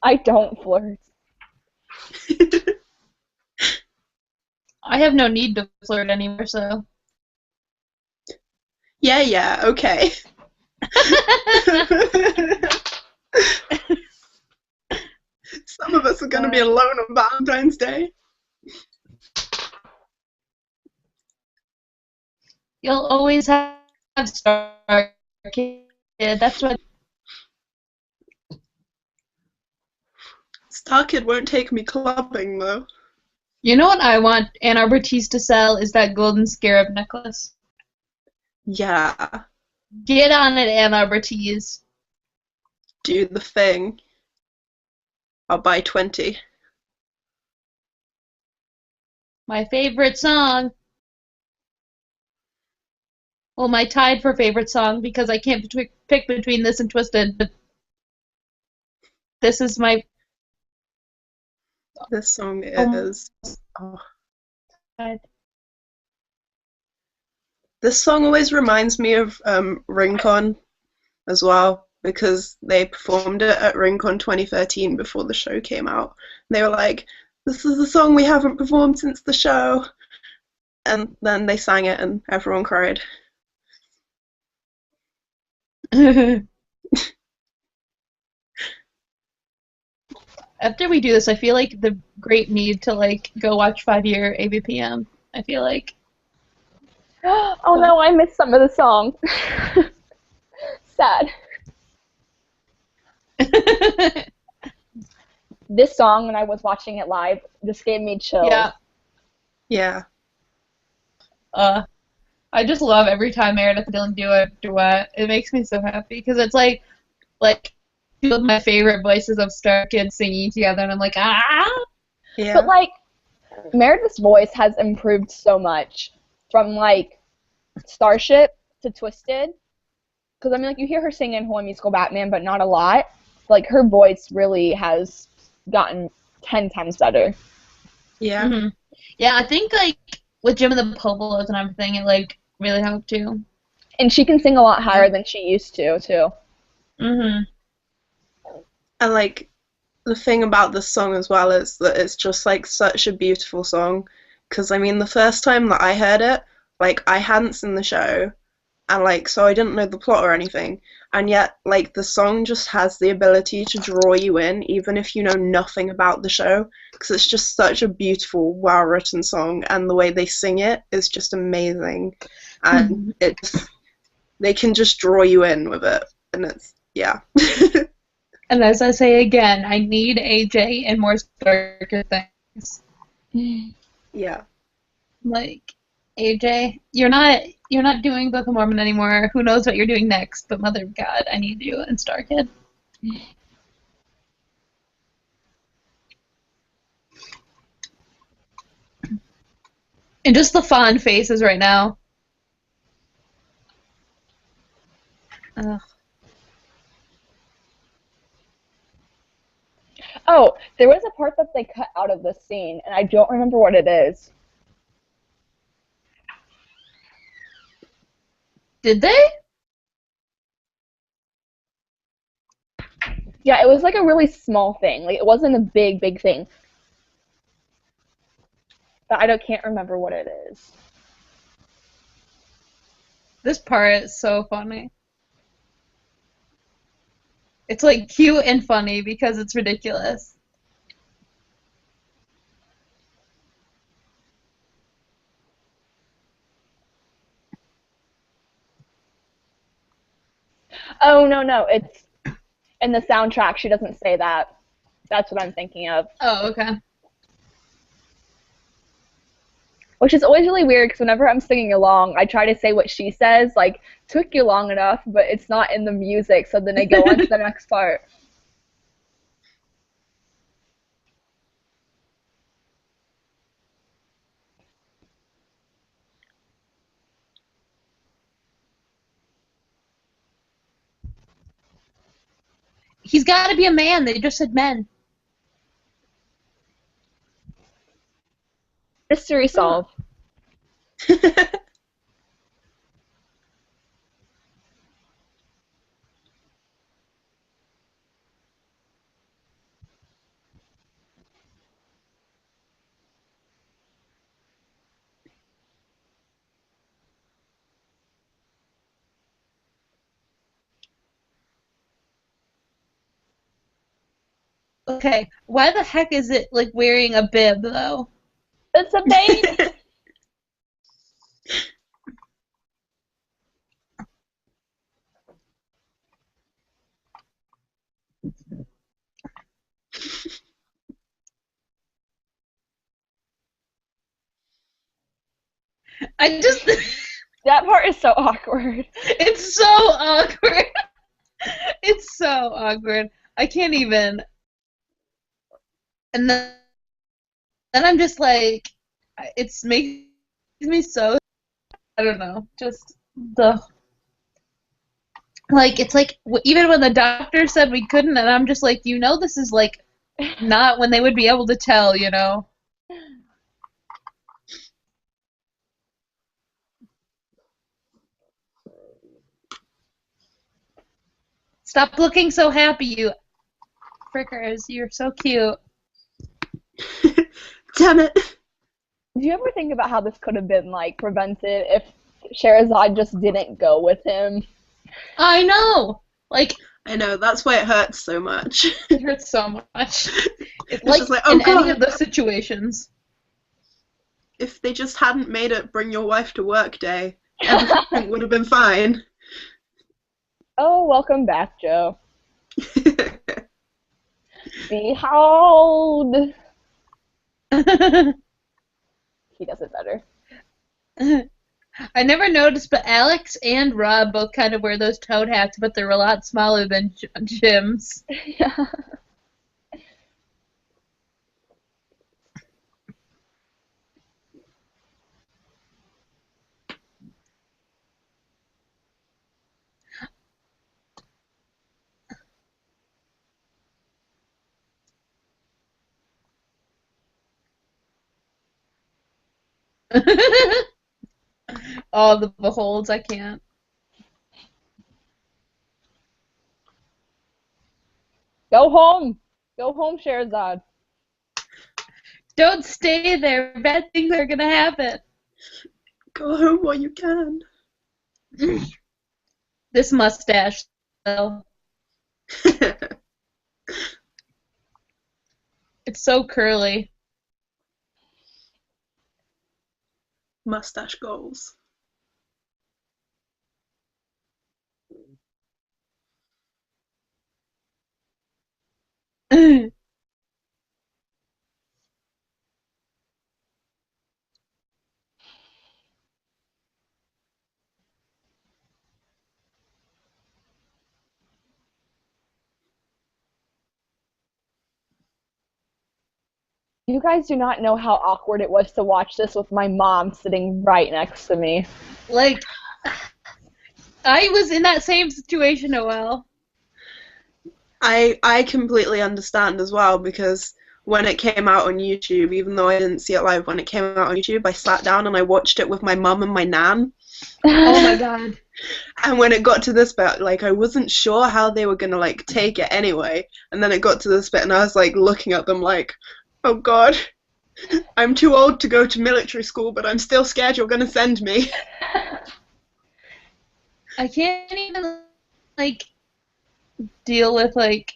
I don't flirt. I have no need to flirt anymore, so. Yeah, okay. Some of us are going to be alone on Valentine's Day. You'll always have StarKid. That's what. StarKid won't take me clubbing, though. You know what I want Ann Arbor Tees to sell is that golden scarab necklace. Yeah. Get on it, Ann Arbor Tees. Do the thing. I'll buy 20. My favorite song. Well, my tied for favorite song because I can't pick between this and Twisted, but this is my. This song is. Oh. This song always reminds me of Rincon as well, because they performed it at Rincon 2013 before the show came out. They were like, this is the song we haven't performed since the show. And then they sang it and everyone cried. After we do this, I feel like the great need to like go watch 5-Year ABPM. I feel like. Oh no, I missed some of the song. Sad. This song, when I was watching it live, this gave me chills. Yeah. I just love every time Meredith and Dylan do a duet. It makes me so happy because it's like two of my favorite voices of StarKid singing together, and I'm like, ah. Yeah. But like, Meredith's voice has improved so much from like Starship to Twisted. Because I mean, like you hear her sing in Holy Musical Batman, but not a lot. Like her voice really has gotten 10 times better. Yeah. Mm-hmm. Yeah, I think like with Jim and the Popolos and everything, it like really helped too. And she can sing a lot higher than she used to too. Mhm. And like the thing about this song as well is that it's just like such a beautiful song. Because I mean, the first time that I heard it, like I hadn't seen the show, and like so I didn't know the plot or anything. And yet, like the song just has the ability to draw you in, even if you know nothing about the show. Because it's just such a beautiful, well-written song, and the way they sing it is just amazing. And they can just draw you in with it, and it's And as I say again, I need AJ and more darker things. Yeah. Like AJ, you're not doing Book of Mormon anymore. Who knows what you're doing next? But Mother of God, I need you and StarKid. And just the fond faces right now. Ugh. Oh, there was a part that they cut out of this scene, and I don't remember what it is. Did they? Yeah, it was like a really small thing. Like, it wasn't a big, big thing. But can't remember what it is. This part is so funny. It's like cute and funny because it's ridiculous. Oh, no, it's in the soundtrack. She doesn't say that. That's what I'm thinking of. Oh, okay. Which is always really weird because whenever I'm singing along, I try to say what she says, like, took you long enough, but it's not in the music, so then I go on to the next part. He's got to be a man. They just said men. Mystery solved. Okay, why the heck is it like wearing a bib though? It's a baby! I just That part is so awkward. it's so awkward. It's so awkward. I can't even. And then I'm just like, it's makes me so. I don't know. Just the. Like, it's like, even when the doctor said we couldn't, and I'm just like, this is like not when they would be able to tell, Stop looking so happy, you frickers. You're so cute. Damn it. Do you ever think about how this could have been, like, prevented if Sherazade just didn't go with him? I know. Like, I know, that's why it hurts so much. it hurts so much. It's just like, oh in God. any of those situations. If they just hadn't made it bring your wife to work day, everything would have been fine. Oh, welcome back, Joe. Behold! He does it better. I never noticed, but Alex and Rob both kind of wear those toad hats, but they're a lot smaller than Jim's. Yeah. All the beholds, I can't. Go home! Go home, Sherazade. Don't stay there. Bad things are gonna happen. Go home while you can. This mustache, though. It's so curly. Mustache goals. You guys do not know how awkward it was to watch this with my mom sitting right next to me. Like, I was in that same situation, Noel. I completely understand as well, because when it came out on YouTube, even though I didn't see it live, when it came out on YouTube, I sat down and I watched it with my mum and my nan. Oh my god. And when it got to this bit, like, I wasn't sure how they were gonna, like, take it anyway. And then it got to this bit and I was, like, looking at them like, oh god, I'm too old to go to military school, but I'm still scared you're gonna send me. I can't even, like, deal with, like,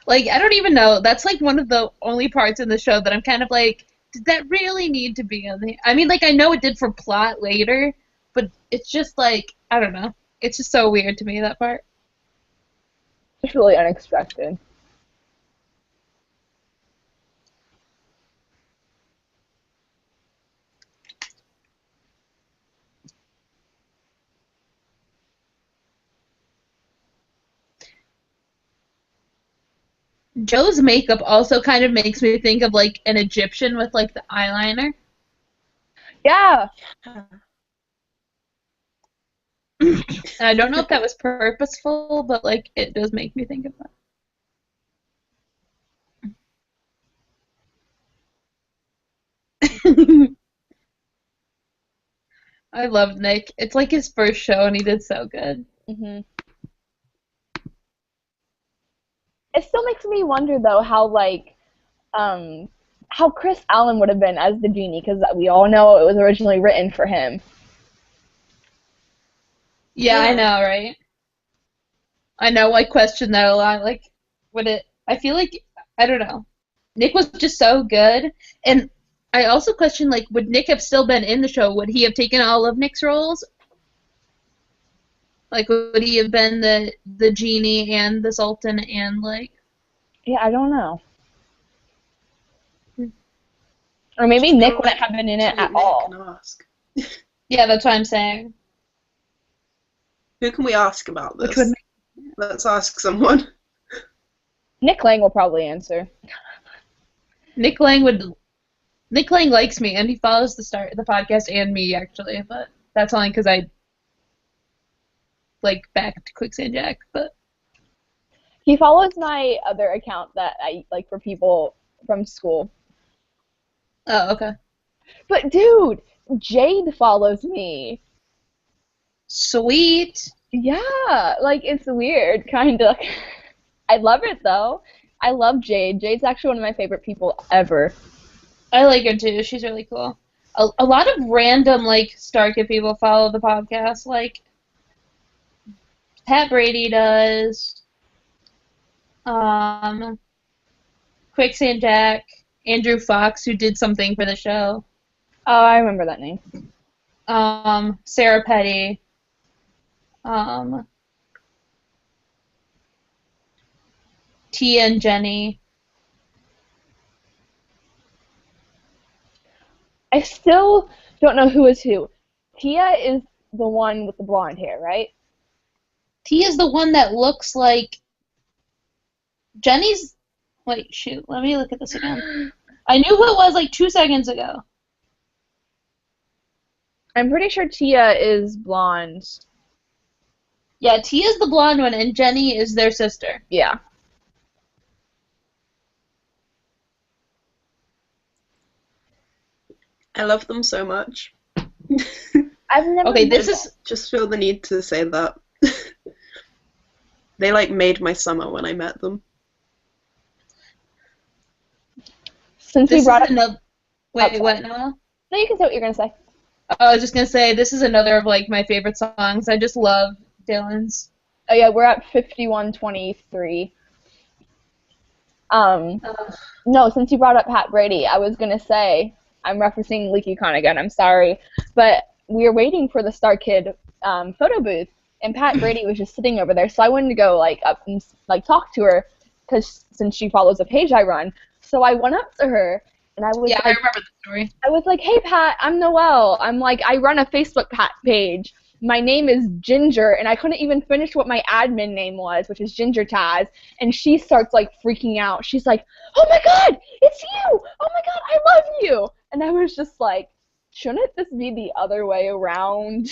I don't even know. That's, like, one of the only parts in the show that I'm kind of like, did that really need to be in the... I mean, like, I know it did for plot later, but it's just, like, I don't know. It's just so weird to me, that part. It's really unexpected. Joe's makeup also kind of makes me think of, like, an Egyptian with, like, the eyeliner. Yeah. And I don't know if that was purposeful, but, like, it does make me think of that. I love Nick. It's like his first show, and he did so good. hmm It still makes me wonder, though, how Chris Allen would have been as the genie, because we all know it was originally written for him. Yeah, I know, right? I know, I question that a lot. Like, I feel like, I don't know. Nick was just so good, and I also question, like, would Nick have still been in the show? Would he have taken all of Nick's roles? Like, would he have been the genie and the sultan and, like... Yeah, I don't know. Or maybe Nick wouldn't have been in it at all. Nick and ask. Yeah, that's what I'm saying. Who can we ask about this? Which would Let's ask someone. Nick Lang will probably answer. Nick Lang likes me, and he follows the podcast and me, actually, but that's only because I, like, backed Quicksand Jack, but... He follows my other account that I, like, for people from school. Oh, okay. But, dude, Jade follows me. Sweet. Yeah, like, it's weird, kind of. I love it, though. I love Jade. Jade's actually one of my favorite people ever. I like her, too. She's really cool. A lot of random, like, StarKid people follow the podcast. Like, Pat Brady does. Quicksand Jack. Andrew Fox, who did something for the show. Oh, I remember that name. Sarah Petty. Tia and Jenny. I still don't know who is who. Tia is the one with the blonde hair, right? Tia's the one that looks like... Jenny's... Wait, shoot. Let me look at this again. I knew who it was, like, 2 seconds ago. I'm pretty sure Tia is blonde. Yeah, Tia's the blonde one, and Jenny is their sister. Yeah. I love them so much. I've never... Okay, this is... Just feel the need to say that. They, like, made my summer when I met them. Since we brought up... Wait, what, Noel? No, you can say what you're going to say. I was just going to say, this is another of, like, my favorite songs. I just love Dylan's. Oh, yeah, we're at 51:23. No, since you brought up Pat Brady, I was going to say, I'm referencing LeakyCon again, I'm sorry, but we were waiting for the StarKid photo booth, and Pat Brady was just sitting over there, so I wanted to go, like, up and, like, talk to her, because since she follows a page I run, so I went up to her, and I was I like, remember the story. I was like, hey, Pat, I'm Noel. I'm like, I run a Facebook page. My name is Ginger, and I couldn't even finish what my admin name was, which is Ginger Taz, and she starts, like, freaking out. She's like, oh, my God, it's you! Oh, my God, I love you! And I was just like, shouldn't this be the other way around?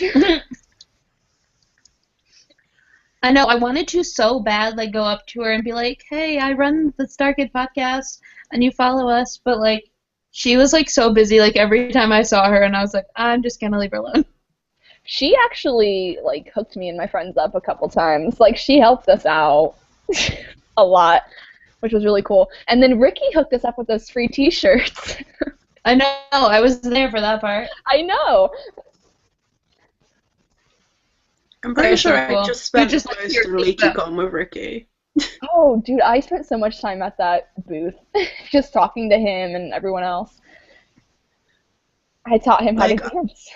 I know, I wanted to so bad, like, go up to her and be like, hey, I run the StarKidPodcast, and you follow us, but, like, she was, like, so busy, like, every time I saw her, and I was like, I'm just gonna leave her alone. She actually, like, hooked me and my friends up a couple times. Like, she helped us out a lot, which was really cool. And then Ricky hooked us up with those free t-shirts. I know, I was there for that part. I know. I'm pretty That was sure so cool. I just spent just, like, most your of LeakyCon with Ricky. Oh, dude, I spent so much time at that booth, just talking to him and everyone else. I taught him how to Like, dance.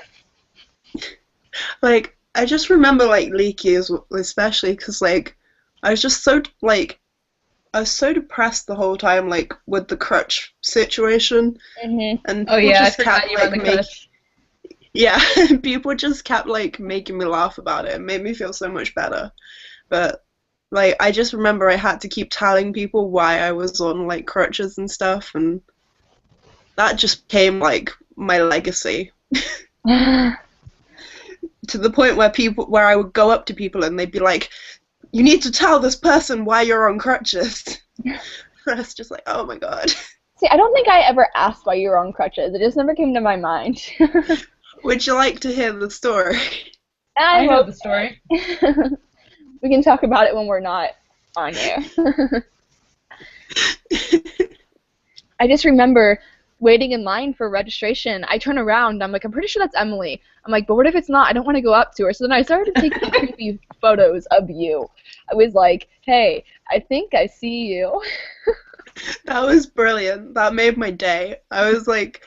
Like, I just remember, like, Leaky especially because, like, I was just so, like, I was so depressed the whole time, like, with the crutch situation. Mm-hmm. And Oh, people yeah, I just forgot kept, you were like, on the crutch. Yeah, people just kept, like, making me laugh about it. It made me feel so much better. But, like, I just remember I had to keep telling people why I was on, like, crutches and stuff, and that just became, like, my legacy. To the point where I would go up to people and they'd be like, you need to tell this person why you're on crutches. I was just like, oh my god. See, I don't think I ever asked why you were on crutches. It just never came to my mind. Would you like to hear the story? I know the story. We can talk about it when we're not on air. I just remember waiting in line for registration. I turn around. I'm like, I'm pretty sure that's Emily. I'm like, but what if it's not? I don't want to go up to her. So then I started taking creepy photos of you. I was like, hey, I think I see you. That was brilliant. That made my day. I was like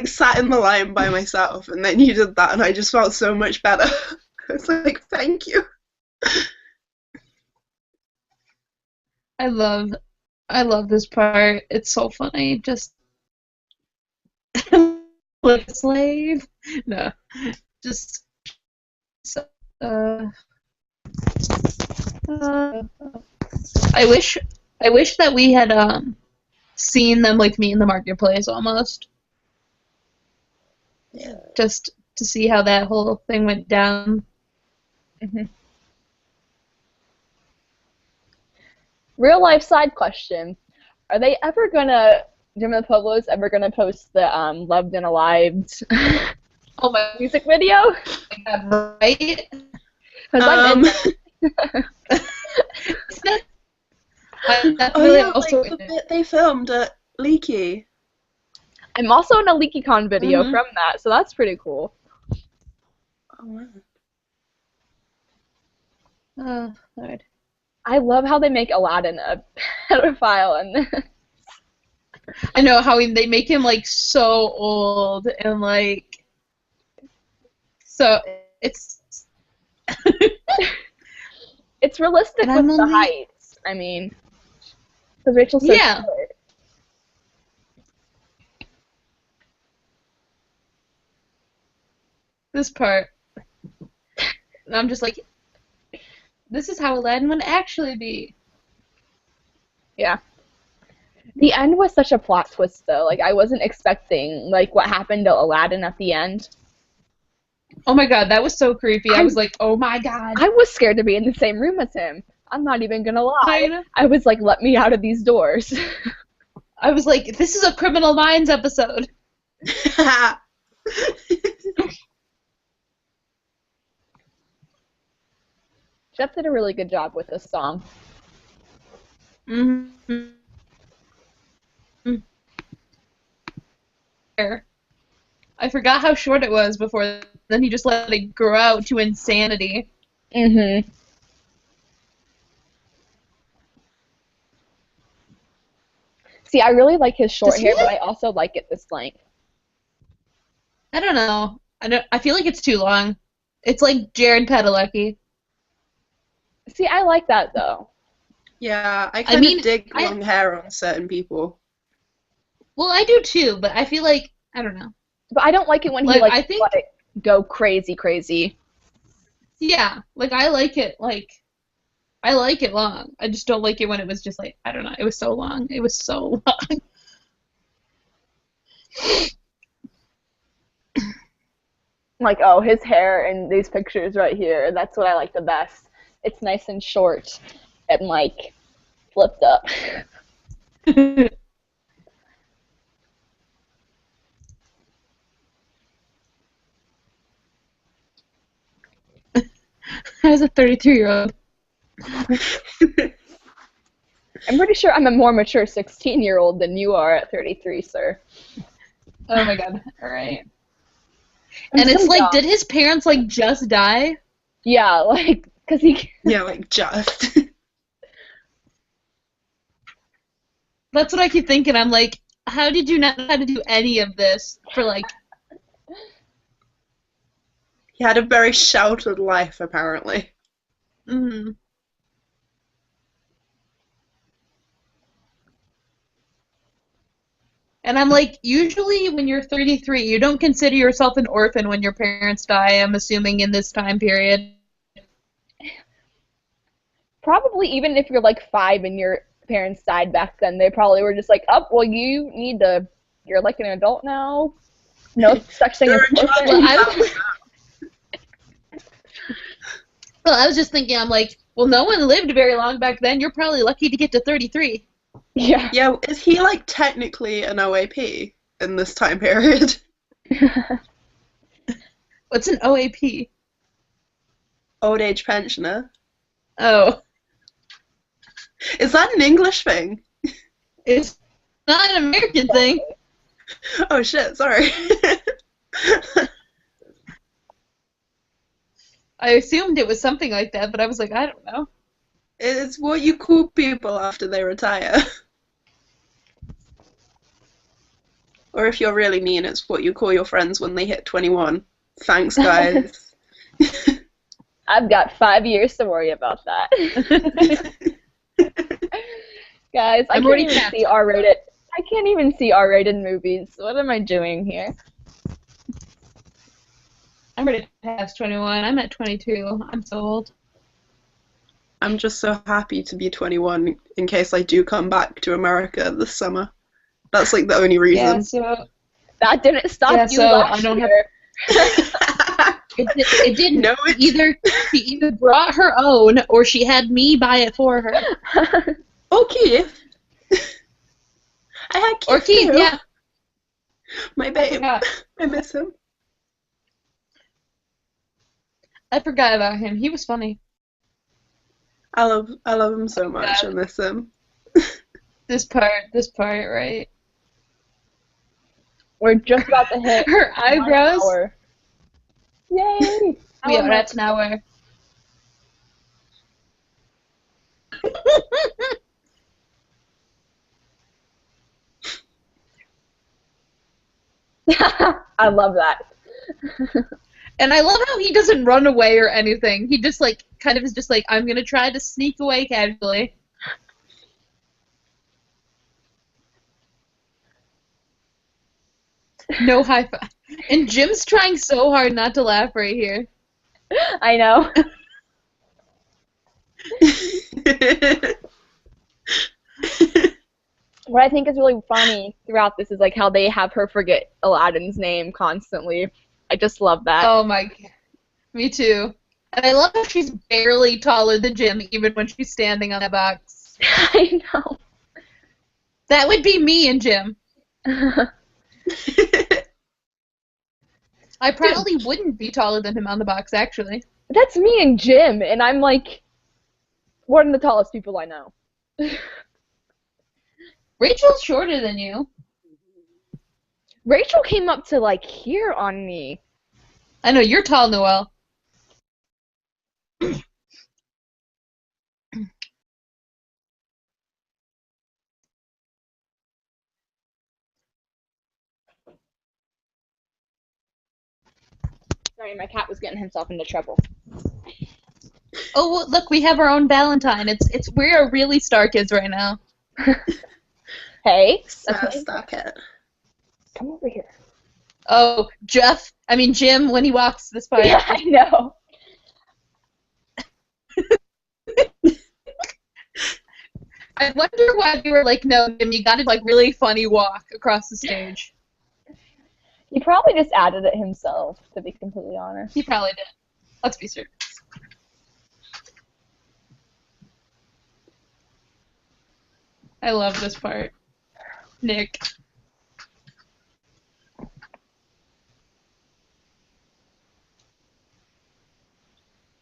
sat in the line by myself, and then you did that, and I just felt so much better. I was like, thank you. I love this part. It's so funny. Just like a slave. No. Just uh, uh, I wish that we had seen them like meet in the marketplace almost. Yeah. Just to see how that whole thing went down. Mm-hmm. Real life side question. Are they ever gonna, Jim and the Pueblos ever gonna post the Loved and Alived Oh my music video? god, right? Because I'm in Oh yeah, like the bit they filmed at Leaky. I'm also in a LeakyCon video Mhm. from that, so that's pretty cool. Oh man. Oh, Lord. I love how they make Aladdin a pedophile and I know how they make him like so old and like so it's it's realistic And with I'm the only- heights. I mean, because Rachel's so Yeah. short. this part. And I'm just like, this is how Aladdin would actually be. Yeah. The end was such a plot twist, though. Like, I wasn't expecting, like, what happened to Aladdin at the end. Oh my god, that was so creepy. I was like, oh my god. I was scared to be in the same room as him. I'm not even gonna lie. know. I was like, let me out of these doors. I was like, this is a Criminal Minds episode. Jeff did a really good job with this song. Mm-hmm. I forgot how short it was before. Then he just let it grow out to insanity. Mm-hmm. See, I really like his short hair, but I also like it this length. I don't know. I feel like it's too long. It's like Jared Padalecki. See, I like that, though. Yeah, I kind of dig I- long hair on certain people. Well, I do too, but I feel like I don't know. But I don't like it when he, Like, like, I think- let it go crazy. Yeah, like I like it long. I just don't like it when it was just like I don't know. It was so long. It was so long. Like, oh, his hair in these pictures right here, that's what I like the best. it's nice and short and, like, flipped up. As a 33-year-old. I'm pretty sure I'm a more mature 16-year-old than you are at 33, sir. Oh my god. Alright. And it's like, did his parents, like, just die? Yeah, like, because he... Yeah, like, just. That's what I keep thinking. I'm like, how did you not know how to do any of this for, like... He had a very sheltered life, apparently. Mm-hmm. And I'm like, usually when you're 33, you don't consider yourself an orphan when your parents die, I'm assuming, in this time period. Probably even if you're, like, 5 and your parents died back then, they probably were just like, oh, well, you need to... You're, like, an adult now. No such thing as orphan. Well, I was just thinking, I'm like, well, no one lived very long back then. You're probably lucky to get to 33. Yeah. Yeah, is he, like, technically an OAP in this time period? What's an OAP? Old age pensioner. Oh. Is that an English thing? It's not an American thing. Oh shit, sorry. I assumed it was something like that, but I was like, I don't know. It's what you call people after they retire. Or if you're really mean, it's what you call your friends when they hit 21. Thanks, guys. I've got 5 years to worry about that. Guys, I can't even see R-rated. I can't even see R-rated movies. What am I doing here? I'm ready to pass 21. I'm at 22. I'm so old. I'm just so happy to be 21 in case I do come back to America this summer. That's like the only reason. Yeah, so that didn't stop you last year. It didn't. No, She either brought her own or she had me buy it for her. Okay. I had Keith or Keith, too. yeah. My babe. I miss him. I forgot about him. He was funny. I love him so much. I miss him. This part, right? We're just about to hit her eyebrows. Yay! We are at an hour. I love that. And I love how he doesn't run away or anything. He just, like, kind of is just like, I'm gonna try to sneak away casually. No high five. And Jim's trying so hard not to laugh right here. I know. What I think is really funny throughout this is like how they have her forget Aladdin's name constantly. I just love that. Oh my god. Me too. And I love how she's barely taller than Jim, even when she's standing on a box. I know. That would be me and Jim. I probably wouldn't be taller than him on the box, actually. That's me and Jim, and I'm like one of the tallest people I know. Rachel's shorter than you. Rachel came up to like here on me. I know, you're tall, Noel. Sorry, my cat was getting himself into trouble. Oh, well, look, we have our own Valentine. We are really star kids right now. Hey, StarKid. Come over here. Oh, Jim, when he walks this part. Yeah, I know. I wonder why they were like, no, Jim, you got to like really funny walk across the stage. He probably just added it himself, to be completely honest. He probably did. Let's be serious. I love this part. Nick.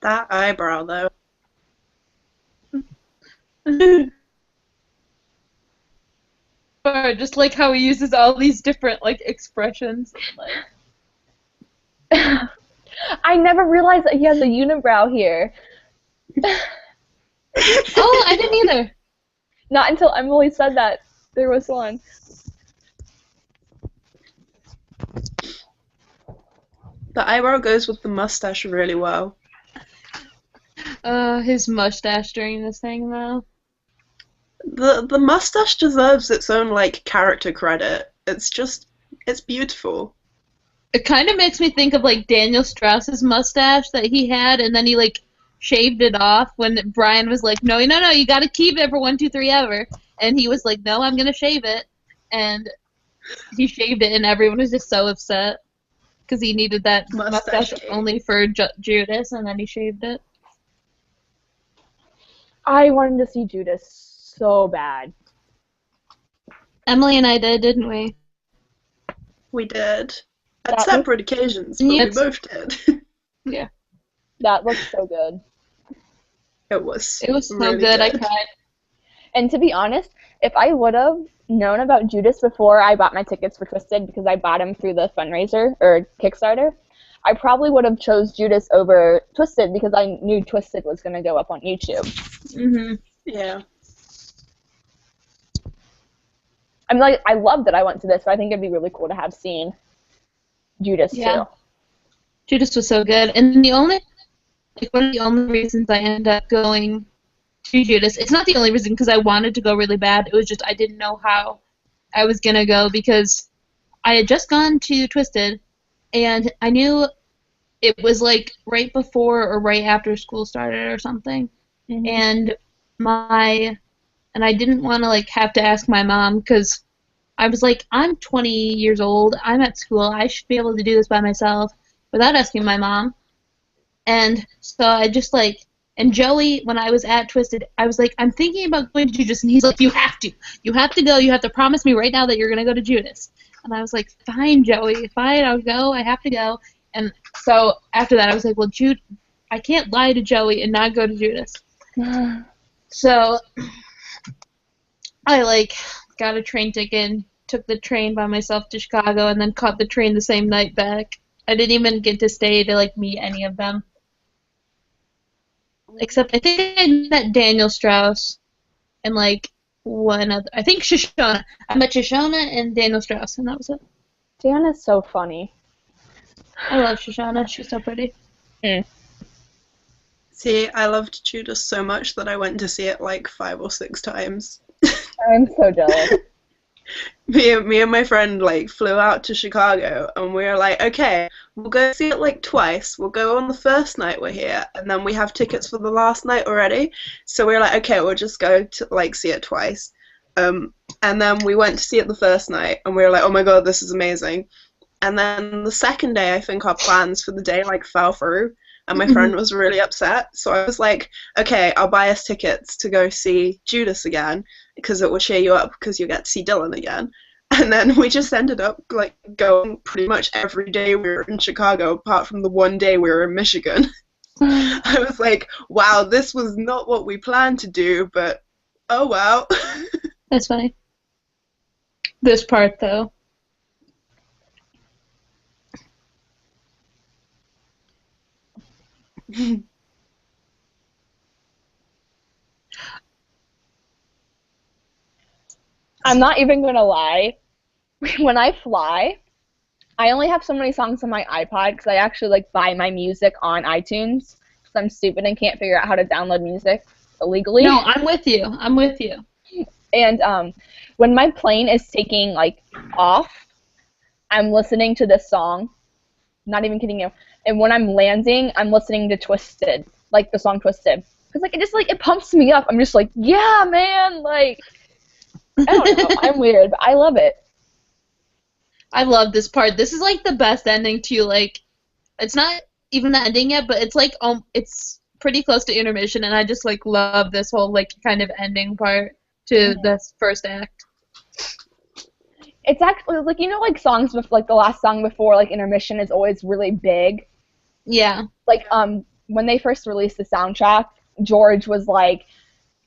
That eyebrow, though. Or just like how he uses all these different like expressions. Like, I never realized that he has a unibrow here. oh, I didn't either. Not until Emily said that there was one. The eyebrow goes with the mustache really well. His mustache during this thing though. The mustache deserves its own like character credit. It's beautiful. It kind of makes me think of like Daniel Strauss's mustache that he had, and then he like shaved it off when Brian was like, no, you got to keep it for 1, 2, 3 ever, and he was like, no, I'm gonna shave it, and he shaved it, and everyone was just so upset because he needed that mustache only for Judas, and then he shaved it. I wanted to see Judas so bad. Emily and I did, didn't we? We did. At separate occasions, but we both did. Yeah. That looked so good. It was so really good, I cried. And to be honest, if I would have known about Judas before I bought my tickets for Twisted, because I bought them through the fundraiser, or Kickstarter, I probably would have chose Judas over Twisted, because I knew Twisted was going to go up on YouTube. Mm-hmm. Yeah. I'm like, I love that I went to this, but I think it'd be really cool to have seen Judas too. Judas was so good, and one of the only reasons I ended up going to Judas, it's not the only reason because I wanted to go really bad, it was just I didn't know how I was going to go because I had just gone to Twisted, and I knew it was like right before or right after school started or something, and I didn't want to like have to ask my mom because I was like, I'm 20 years old, I'm at school, I should be able to do this by myself without asking my mom. And so I just like, and Joey, when I was at Twisted, I was like, I'm thinking about going to Judas, and he's like, you have to go, you have to promise me right now that you're going to go to Judas. And I was like, fine, Joey, fine, I'll go, I have to go. And so after that, I was like, well, I can't lie to Joey and not go to Judas. So I like got a train ticket, took the train by myself to Chicago, and then caught the train the same night back. I didn't even get to stay to like meet any of them. Except I think I met Daniel Strauss and like one other. I think Shoshona. I met Shoshona and Daniel Strauss, and that was it. Dan is so funny. I love Shoshona. She's so pretty. See, I loved Judas so much that I went to see it like 5 or 6 times. I'm so jealous. Me and my friend like flew out to Chicago, and we were like, okay, we'll go see it like twice. We'll go on the first night we're here, and then we have tickets for the last night already. So we were like, okay, we'll just go to like see it twice. And then we went to see it the first night, and we were like, oh my god, this is amazing. And then the second day, I think our plans for the day like fell through, and my friend was really upset. So I was like, okay, I'll buy us tickets to go see Judas again, because it will cheer you up because you get to see Dylan again. And then we just ended up like going pretty much every day we were in Chicago, apart from the one day we were in Michigan. I was like, wow, this was not what we planned to do, but oh well. That's funny. This part though. I'm not even gonna lie. When I fly, I only have so many songs on my iPod because I actually like buy my music on iTunes because I'm stupid and can't figure out how to download music illegally. No, I'm with you. And when my plane is taking like off, I'm listening to this song. Not even kidding you. And when I'm landing, I'm listening to Twisted, like the song Twisted, because like it pumps me up. I'm just like, yeah, man, like. I don't know. I'm weird, but I love it. I love this part. This is like the best ending to like. It's not even the ending yet, but it's like it's pretty close to intermission, and I just like love this whole like kind of ending part. to this first act. It's actually like, you know, like songs with like the last song before like intermission is always really big. Yeah. Like when they first released the soundtrack, George was like,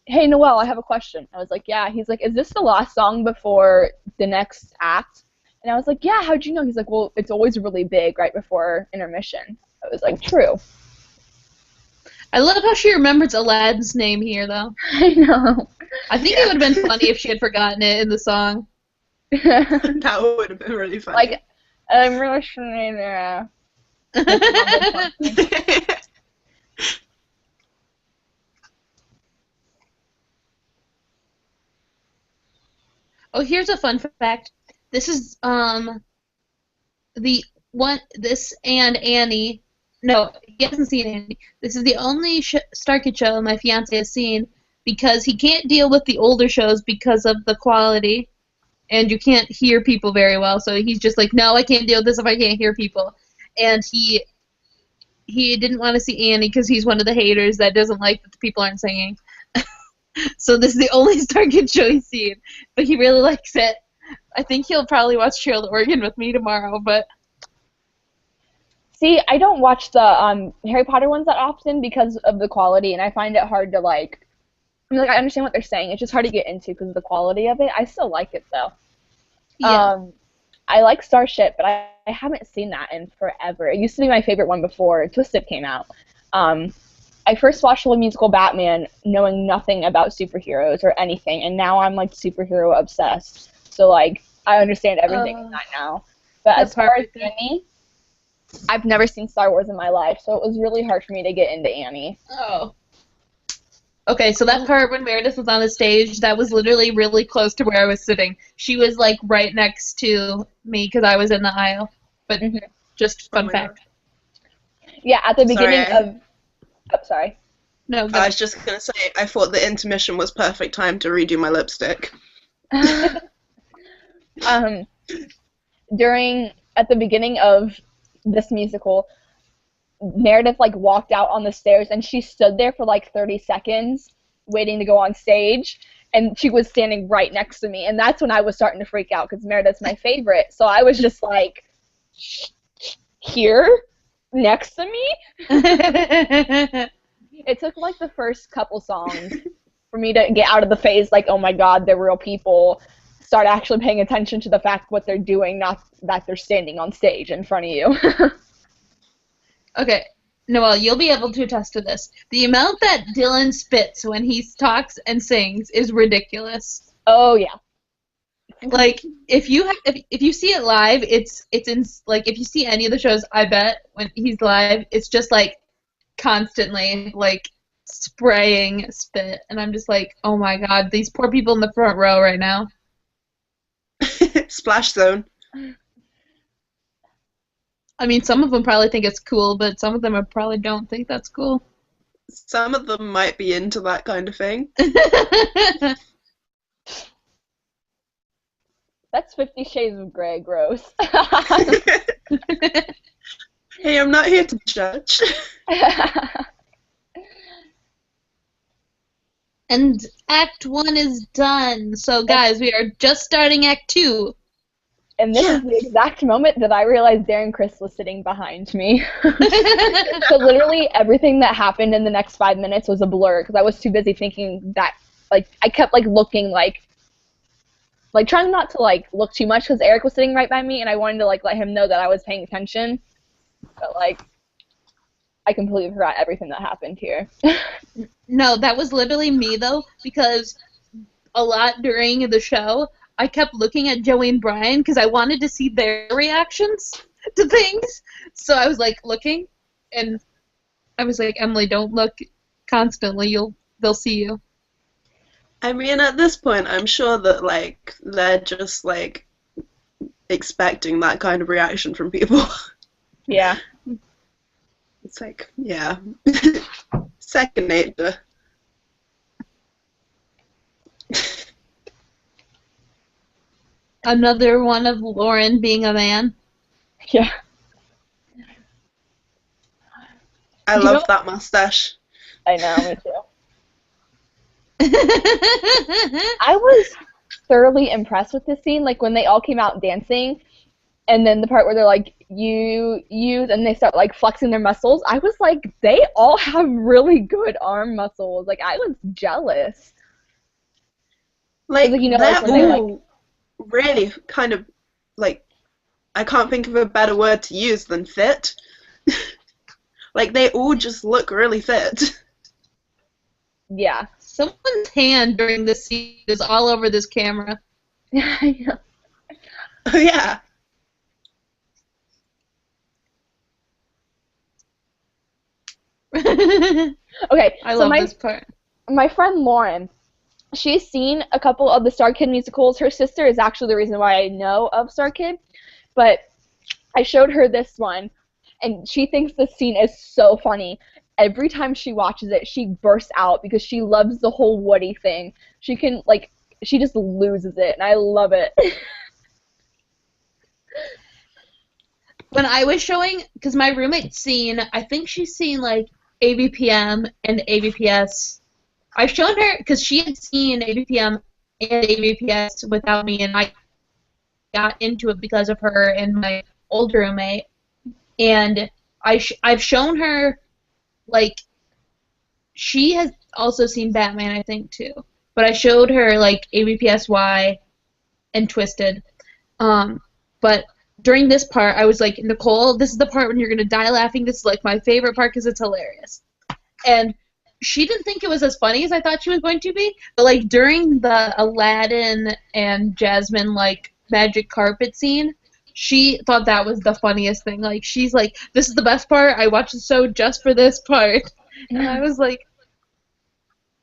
"Hey Noel, I have a question." I was like, "Yeah." He's like, "Is this the last song before the next act?" And I was like, "Yeah, how'd you know?" He's like, "Well, it's always really big right before intermission." I was like, "True." I love how she remembers Aladdin's name here, though. I know. I think it would have been funny if she had forgotten it in the song. That would have been really funny. Like, I'm really sure. Oh, here's a fun fact. This is the one. This and Annie. No, he hasn't seen Annie. This is the only StarKid show my fiance has seen because he can't deal with the older shows because of the quality, and you can't hear people very well. So he's just like, no, I can't deal with this if I can't hear people. And he didn't want to see Annie because he's one of the haters that doesn't like that the people aren't singing. So this is the only StarKid show he's seen, but he really likes it. I think he'll probably watch Cheryl Oregon with me tomorrow, but... See, I don't watch the Harry Potter ones that often because of the quality, and I find it hard to, like... I mean, like, I understand what they're saying. It's just hard to get into because of the quality of it. I still like it, though. Yeah. I like Starship, but I haven't seen that in forever. It used to be my favorite one before Twisted came out. I first watched the musical Batman knowing nothing about superheroes or anything, and now I'm, like, superhero obsessed. So, like, I understand everything in that now. But as far as Annie, I've never seen Star Wars in my life, so it was really hard for me to get into Annie. Oh. Okay, so that part when Meredith was on the stage, that was literally really close to where I was sitting. She was, like, right next to me because I was in the aisle. But just fun fact. Yeah, at the beginning of... Oh, sorry. No, go. I was just going to say, I thought the intermission was perfect time to redo my lipstick. At the beginning of this musical, Meredith, like, walked out on the stairs, and she stood there for, like, 30 seconds waiting to go on stage, and she was standing right next to me, and that's when I was starting to freak out, because Meredith's my favorite, so I was just like, here? Next to me? It took, like, the first couple songs for me to get out of the phase, like, oh my god, they're real people, start actually paying attention to the fact what they're doing, not that they're standing on stage in front of you. Okay, Noel, you'll be able to attest to this. The amount that Dylan spits when he talks and sings is ridiculous. Oh, yeah. Like, if you see it live, it's in, like, if you see any of the shows, I bet when he's live, it's just like constantly like spraying spit, and I'm just like, oh my god, these poor people in the front row right now. Splash zone. I mean, some of them probably think it's cool, but some of them probably don't think that's cool. Some of them might be into that kind of thing. That's 50 Shades of Grey, gross. Hey, I'm not here to judge. And Act 1 is done. So, guys, we are just starting Act 2. And this is the exact moment that I realized Darren Criss was sitting behind me. So literally everything that happened in the next 5 minutes was a blur, because I was too busy thinking that, like, I kept, like, looking, like, trying not to, like, look too much, because Eric was sitting right by me, and I wanted to, like, let him know that I was paying attention. But, like, I completely forgot everything that happened here. No, that was literally me, though, because a lot during the show, I kept looking at Joey and Brian because I wanted to see their reactions to things. So I was, like, looking, and I was like, Emily, don't look constantly. They'll see you. I mean, at this point, I'm sure that, like, they're just, like, expecting that kind of reaction from people. Yeah. It's like, yeah. Second nature. Another one of Lauren being a man. Yeah. I love that mustache. I know, me too. I was thoroughly impressed with this scene, like when they all came out dancing, and then the part where they're like, you, and they start like flexing their muscles. I was like, they all have really good arm muscles. Like, I was jealous. Like, you know, they're like, when they, like, all really kind of, like, I can't think of a better word to use than fit. Like, they all just look really fit. yeah. Someone's hand during this scene is all over this camera. I know. Oh, yeah. Okay, I so love this part. my friend Lauren, she's seen a couple of the StarKid musicals. Her sister is actually the reason why I know of StarKid, but I showed her this one, and she thinks this scene is so funny. Every time she watches it, she bursts out because she loves the whole Woody thing. She can, like, she just loses it, and I love it. When I was showing, because my roommate's seen, I think she's seen, like, ABPM and ABPS. I've shown her, because she had seen ABPM and ABPS without me, and I got into it because of her and my old roommate. And I've shown her, like, she has also seen Batman, I think, too. But I showed her, like, ABPSY and Twisted. But during this part, I was like, Nicole, this is the part when you're going to die laughing. This is, like, my favorite part because it's hilarious. And she didn't think it was as funny as I thought she was going to be. But, like, during the Aladdin and Jasmine, like, magic carpet scene, she thought that was the funniest thing. Like, she's like, this is the best part. I watched the show just for this part. And I was like,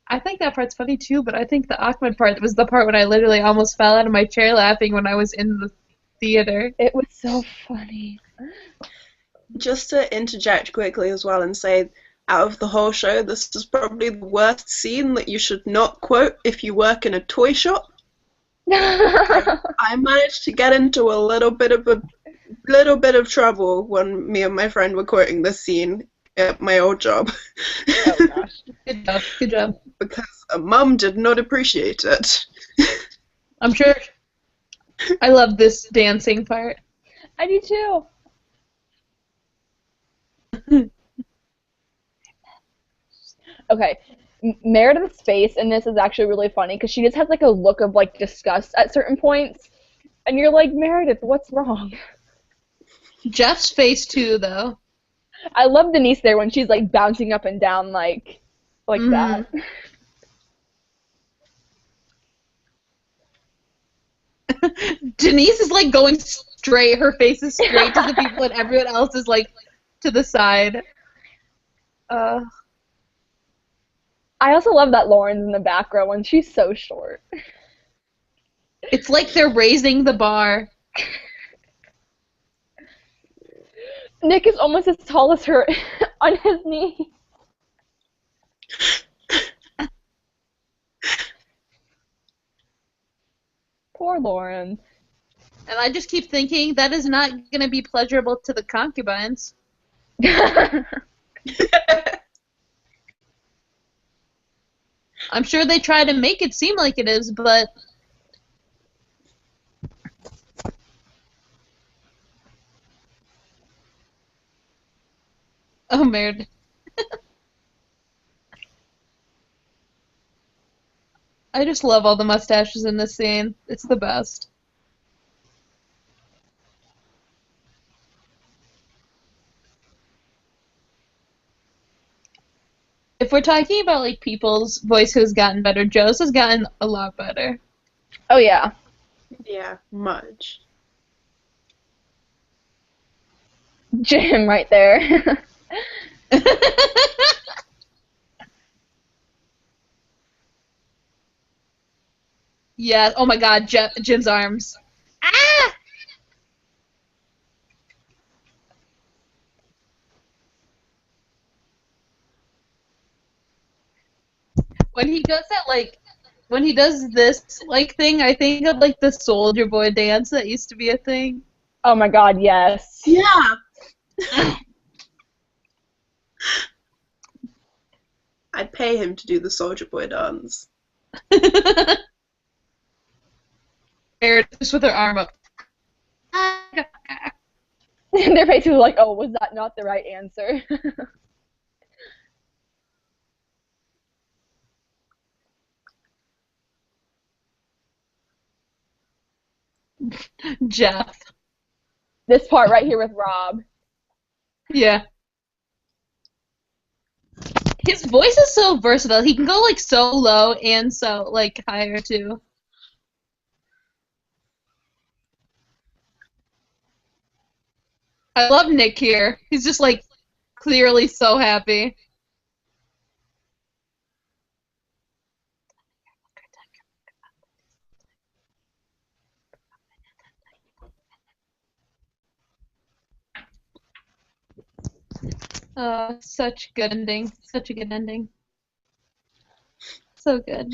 I think that part's funny too, but I think the Ahmed part was the part when I literally almost fell out of my chair laughing when I was in the theater. It was so funny. Just to interject quickly as well and say, out of the whole show, this is probably the worst scene that you should not quote if you work in a toy shop. I managed to get into a little bit of trouble when me and my friend were quoting this scene at my old job. Oh gosh. Good job. Because a mum did not appreciate it. I'm sure. I love this dancing part. I do too. Okay, Meredith's face in this is actually really funny because she just has like a look of like disgust at certain points, and you're like, Meredith, what's wrong? Jeff's face too, though. I love Denise there when she's like bouncing up and down like that. Denise is like going straight. Her face is straight to the people, and everyone else is like to the side. I also love that Lauren's in the back row and she's so short. It's like they're raising the bar. Nick is almost as tall as her on his knee. Poor Lauren. And I just keep thinking that is not going to be pleasurable to the concubines. I'm sure they try to make it seem like it is, but... Oh, man. I just love all the mustaches in this scene. It's the best. If we're talking about like people's voice who's gotten better, Joe's has gotten a lot better. Oh yeah. Yeah, much. Jim right there. Yeah. Oh my God, Jim's arms. Ah! When he does that, like, when he does this, like, thing, I think of, like, the Soldier Boy dance that used to be a thing. Oh my God, yes. Yeah. I'd pay him to do the Soldier Boy dance. Just with her arm up. They're basically like, oh, was that not the right answer? Jeff. This part right here with Rob. Yeah. His voice is so versatile. He can go like so low and so like higher too. I love Nick here. He's just like clearly so happy. Such good ending. Such a good ending. So good.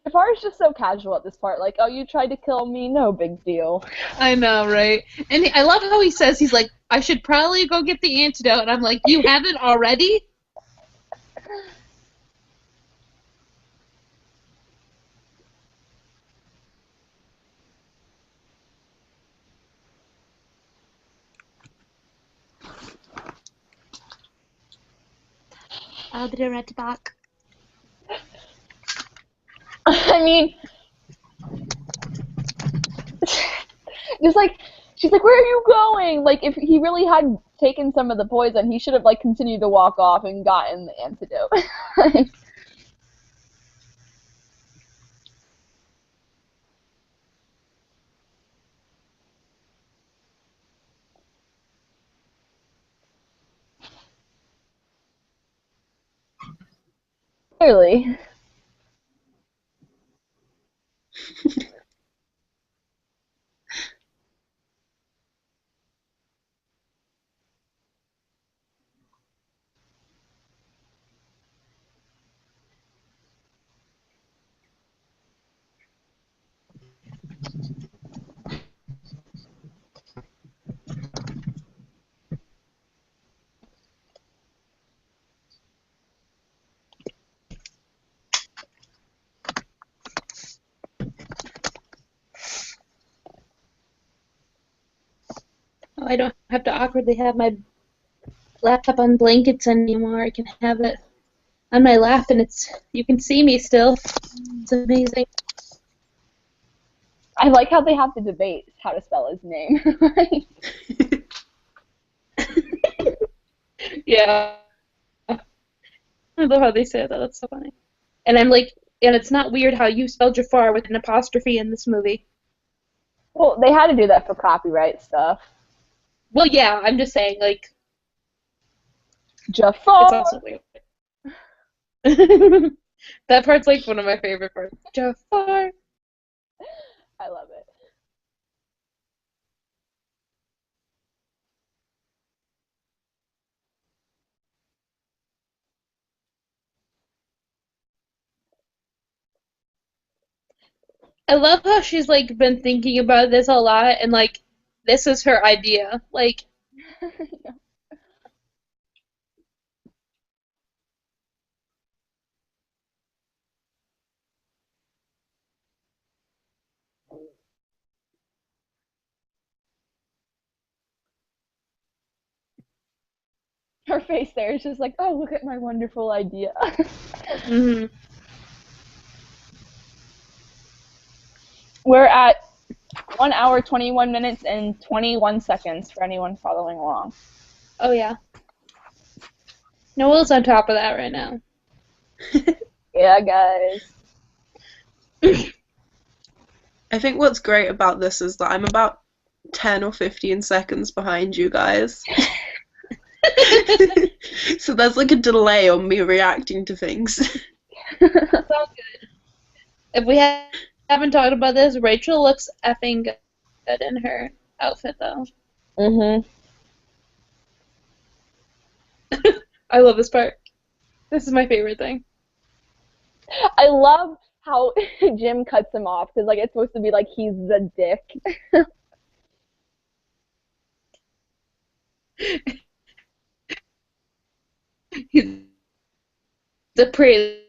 Jafar's just so casual at this part, like, oh, you tried to kill me, no big deal. I know, right? And I love how he says, he's like, I should probably go get the antidote. And I'm like, you haven't already? I'll be right back. I mean, just like, she's like, where are you going? Like, if he really had taken some of the poison, he should have, like, continued to walk off and gotten the antidote. Clearly. Oh, I don't have to awkwardly have my laptop on blankets anymore. I can have it on my lap, and you can see me still. It's amazing. I like how they have to debate how to spell his name. Yeah. I love how they say that. That's so funny. And I'm like, and it's not weird how you spell Jafar with an apostrophe in this movie. Well, they had to do that for copyright stuff. Well, yeah, I'm just saying, like, Jafar! it's also weird. That part's like one of my favorite parts. Jafar. I love it. I love how she's like been thinking about this a lot, and like this is her idea. Like, Her face there is just like, oh, look at my wonderful idea. mhm. We're at 1 hour, 21 minutes, and 21 seconds for anyone following along. Oh yeah. Noel's on top of that right now. Yeah, guys. I think what's great about this is that I'm about 10 or 15 seconds behind you guys. So there's like a delay on me reacting to things. That's all good. If we haven't talked about this, Rachel looks effing good in her outfit, though. Mhm. I love this part. This is my favorite thing. I love how Jim cuts him off because like it's supposed to be like he's the dick. The prelude.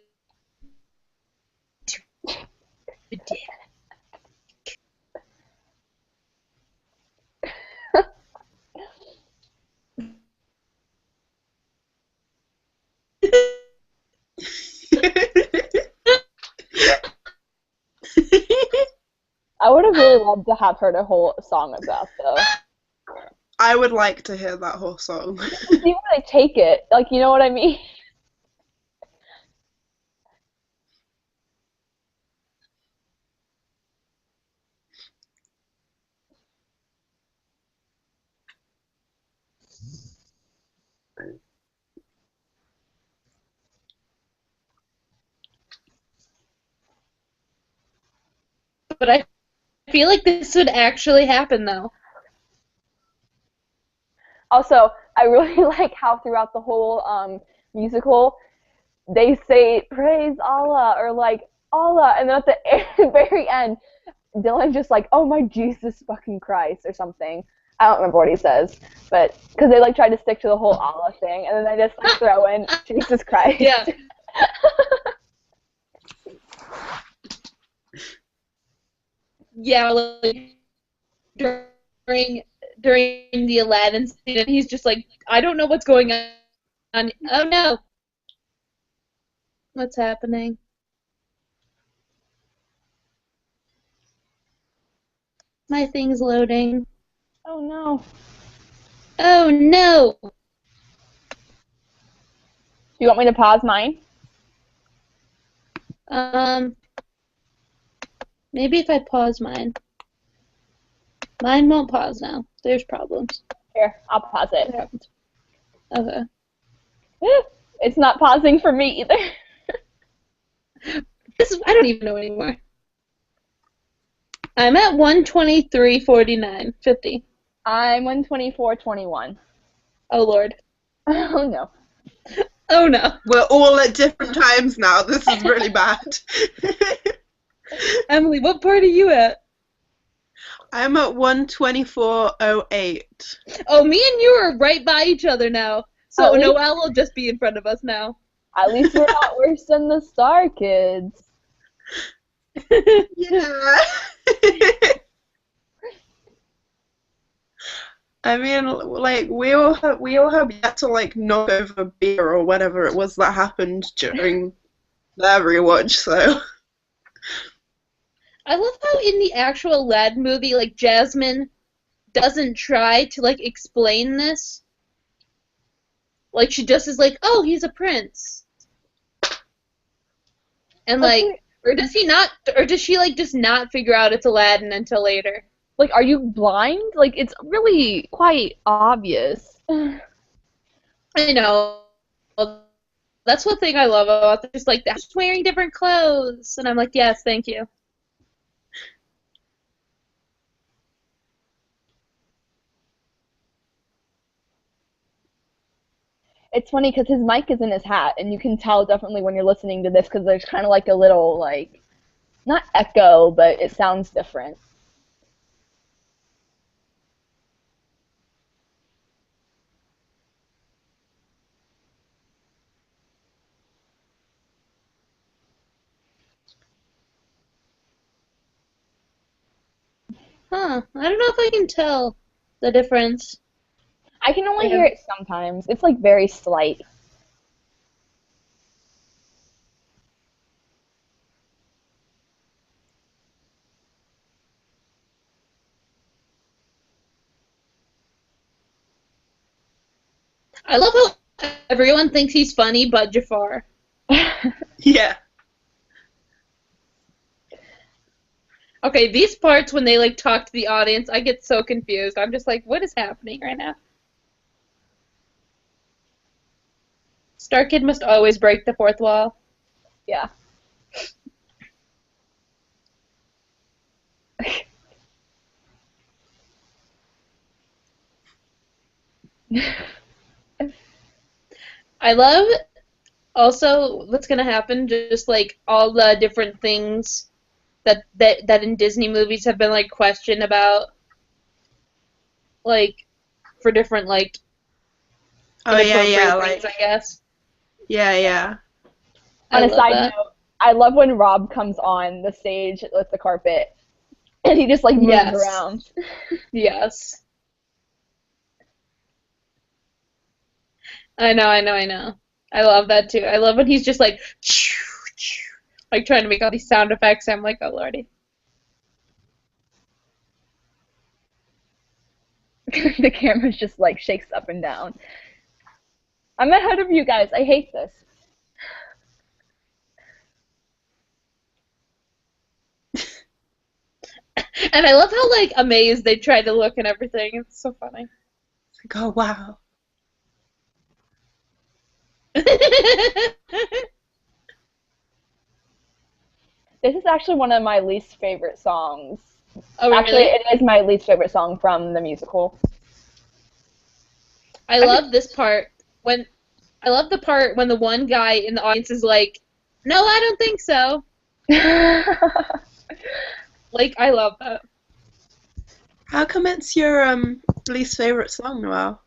I would have really loved to have heard a whole song of that, though. I would like to hear that whole song. See where they take it. Like, you know what I mean? But I feel like this would actually happen, though. Also, I really like how throughout the whole musical, they say, praise Allah, or like, Allah, and then at the very end, Dylan just like, oh my Jesus fucking Christ, or something. I don't remember what he says, but, because they like try to stick to the whole Allah thing, and then they just like throw in Jesus Christ. Yeah. Yeah, like, during the Aladdin scene, and he's just like, I don't know what's going on. Oh no. What's happening? My thing's loading. Oh no. Oh no! You want me to pause mine? Maybe if I pause mine. Mine won't pause now. There's problems. Here, I'll pause it. What happened? Okay. It's not pausing for me either. I don't even know anymore. I'm at 123.49.50. I'm 124.21. Oh Lord. Oh no. Oh no. We're all at different times now. This is really bad. Emily, what part are you at? I'm at 124.08. Oh, me and you are right by each other now. So At least- Noel will just be in front of us now. At least we're not worse than the Star Kids. Yeah. I mean, like, we all have yet to, like, knock over beer or whatever it was that happened during their rewatch, so. I love how in the actual Aladdin movie, like, Jasmine doesn't try to, like, explain this. Like, she just is like, oh, he's a prince. And, like, or does she, like, just not figure out it's Aladdin until later? Like, are you blind? Like, it's really quite obvious. I know. That's one thing I love about this. Just, like, they're just wearing different clothes. And I'm like, yes, thank you. It's funny because his mic is in his hat, and you can tell definitely when you're listening to this because there's kind of like a little, like, not echo, but it sounds different. Huh. I don't know if I can tell the difference. I can only Yeah. hear it sometimes. It's, like, very slight. I love how everyone thinks he's funny but Jafar. Yeah. Okay, these parts when they, like, talk to the audience, I get so confused. I'm just like, what is happening right now? StarKid must always break the fourth wall. Yeah. I love also what's gonna happen, just like all the different things that in Disney movies have been like questioned about, like for different like Oh, yeah, inappropriate yeah, things, like, I guess. yeah, yeah. I On a love side that. note, I love when Rob comes on the stage with the carpet and he just like moves Yes. around. Yes. I know, I know, I know. I love that too. I love when he's just like, like trying to make all these sound effects. I'm like, oh lordy. The camera just like shakes up and down. I'm ahead of you guys. I hate this. And I love how like amazed they try to look and everything. It's so funny. Like, oh wow. This is actually one of my least favorite songs. Oh Actually, really? it is my least favorite song from the musical. I love this part when I love the part when the one guy in the audience is like, "No, I don't think so." Like I love that. How come it's your least favorite song, Noel?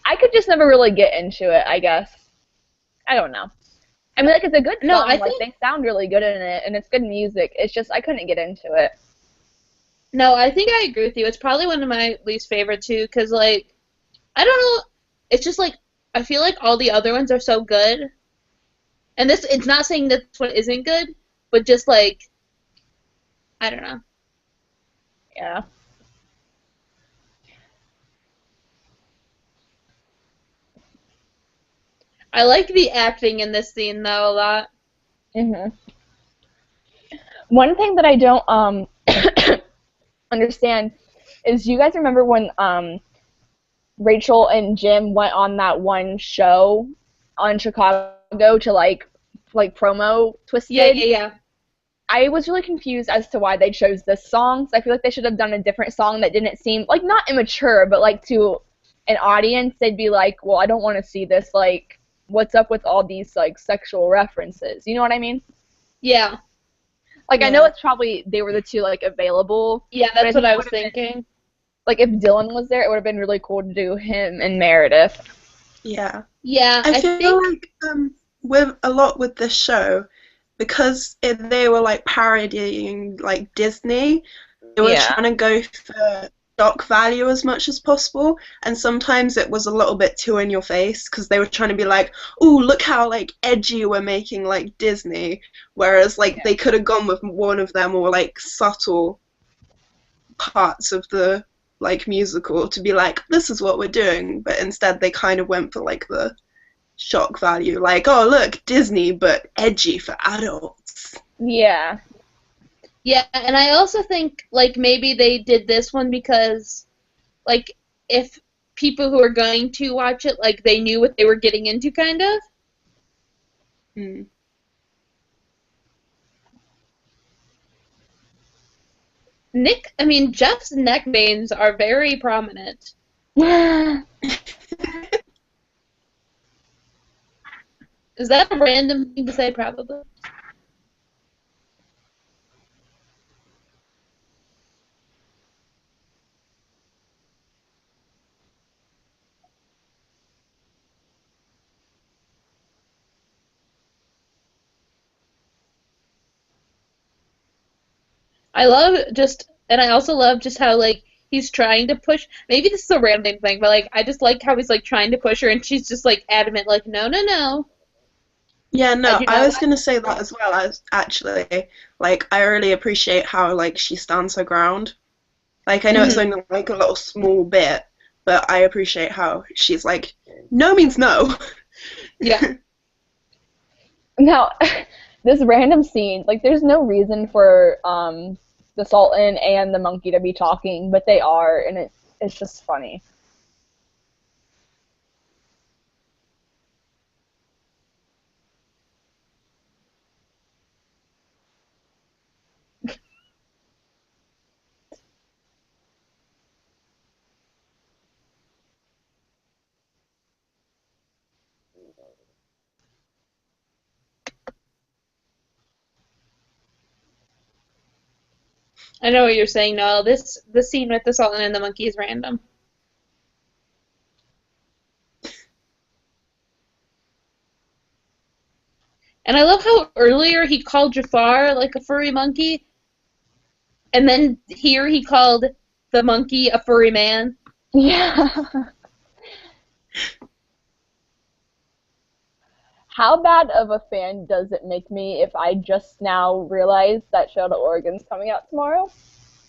I could just never really get into it, I guess. I don't know. I mean, like, it's a good No, song. I Like, think they sound really good in it, and it's good music. It's just, I couldn't get into it. no, I think I agree with you. It's probably one of my least favorite too, because like I don't know. It's just like I feel like all the other ones are so good, and this it's not saying that this one isn't good, but just like I don't know. Yeah. I like the acting in this scene though a lot. hmm One thing that I don't understand is, you guys remember when Rachel and Jim went on that one show on Chicago to like promo Twisted? Yeah, yeah, yeah. I was really confused as to why they chose this song. So I feel like they should have done a different song that didn't seem like, not immature, but like to an audience, they'd be like, well, I don't want to see this. Like, what's up with all these like sexual references? You know what I mean? Yeah, Like, I know Yeah. it's probably they were the two like available, yeah. but I That's what think I it was would have been thinking. like, if Dylan was there, it would have been really cool to do him and Meredith. Yeah. Yeah, I I feel think. like with a lot with this show, because they were like parodying like Disney, they were Yeah. trying to go for shock value as much as possible, and sometimes it was a little bit too in your face because they were trying to be like, "Ooh, look how like edgy we're making like Disney," whereas like they could have gone with one of them or like subtle parts of the like musical to be like, "This is what we're doing," but instead they kind of went for like the shock value, like, oh look, Disney but edgy for adults. Yeah. Yeah, and I also think like maybe they did this one because like if people who are going to watch it like they knew what they were getting into kind of. Hmm. I mean Jeff's neck veins are very prominent. Is that a random thing to say? Probably. I love just, and I also love just how like he's trying to push. Maybe this is a random thing, but like I just like how he's like trying to push her, and she's just like adamant, like no, no, no. Yeah, I no, do I not was want. gonna say that as well. As actually, like, I really appreciate how like she stands her ground. Like, I know it's Hmm. only like a little small bit, but I appreciate how she's like, no means no. Yeah. Now, this random scene, like, there's no reason for the Sultan and the monkey to be talking, but they are, and it's just funny. I know what you're saying, Noel. The scene with the Sultan and the monkey is random. And I love how earlier he called Jafar like a furry monkey, and then here he called the monkey a furry man. Yeah. How bad of a fan does it make me if I just now realize that Show to Oregon's coming out tomorrow?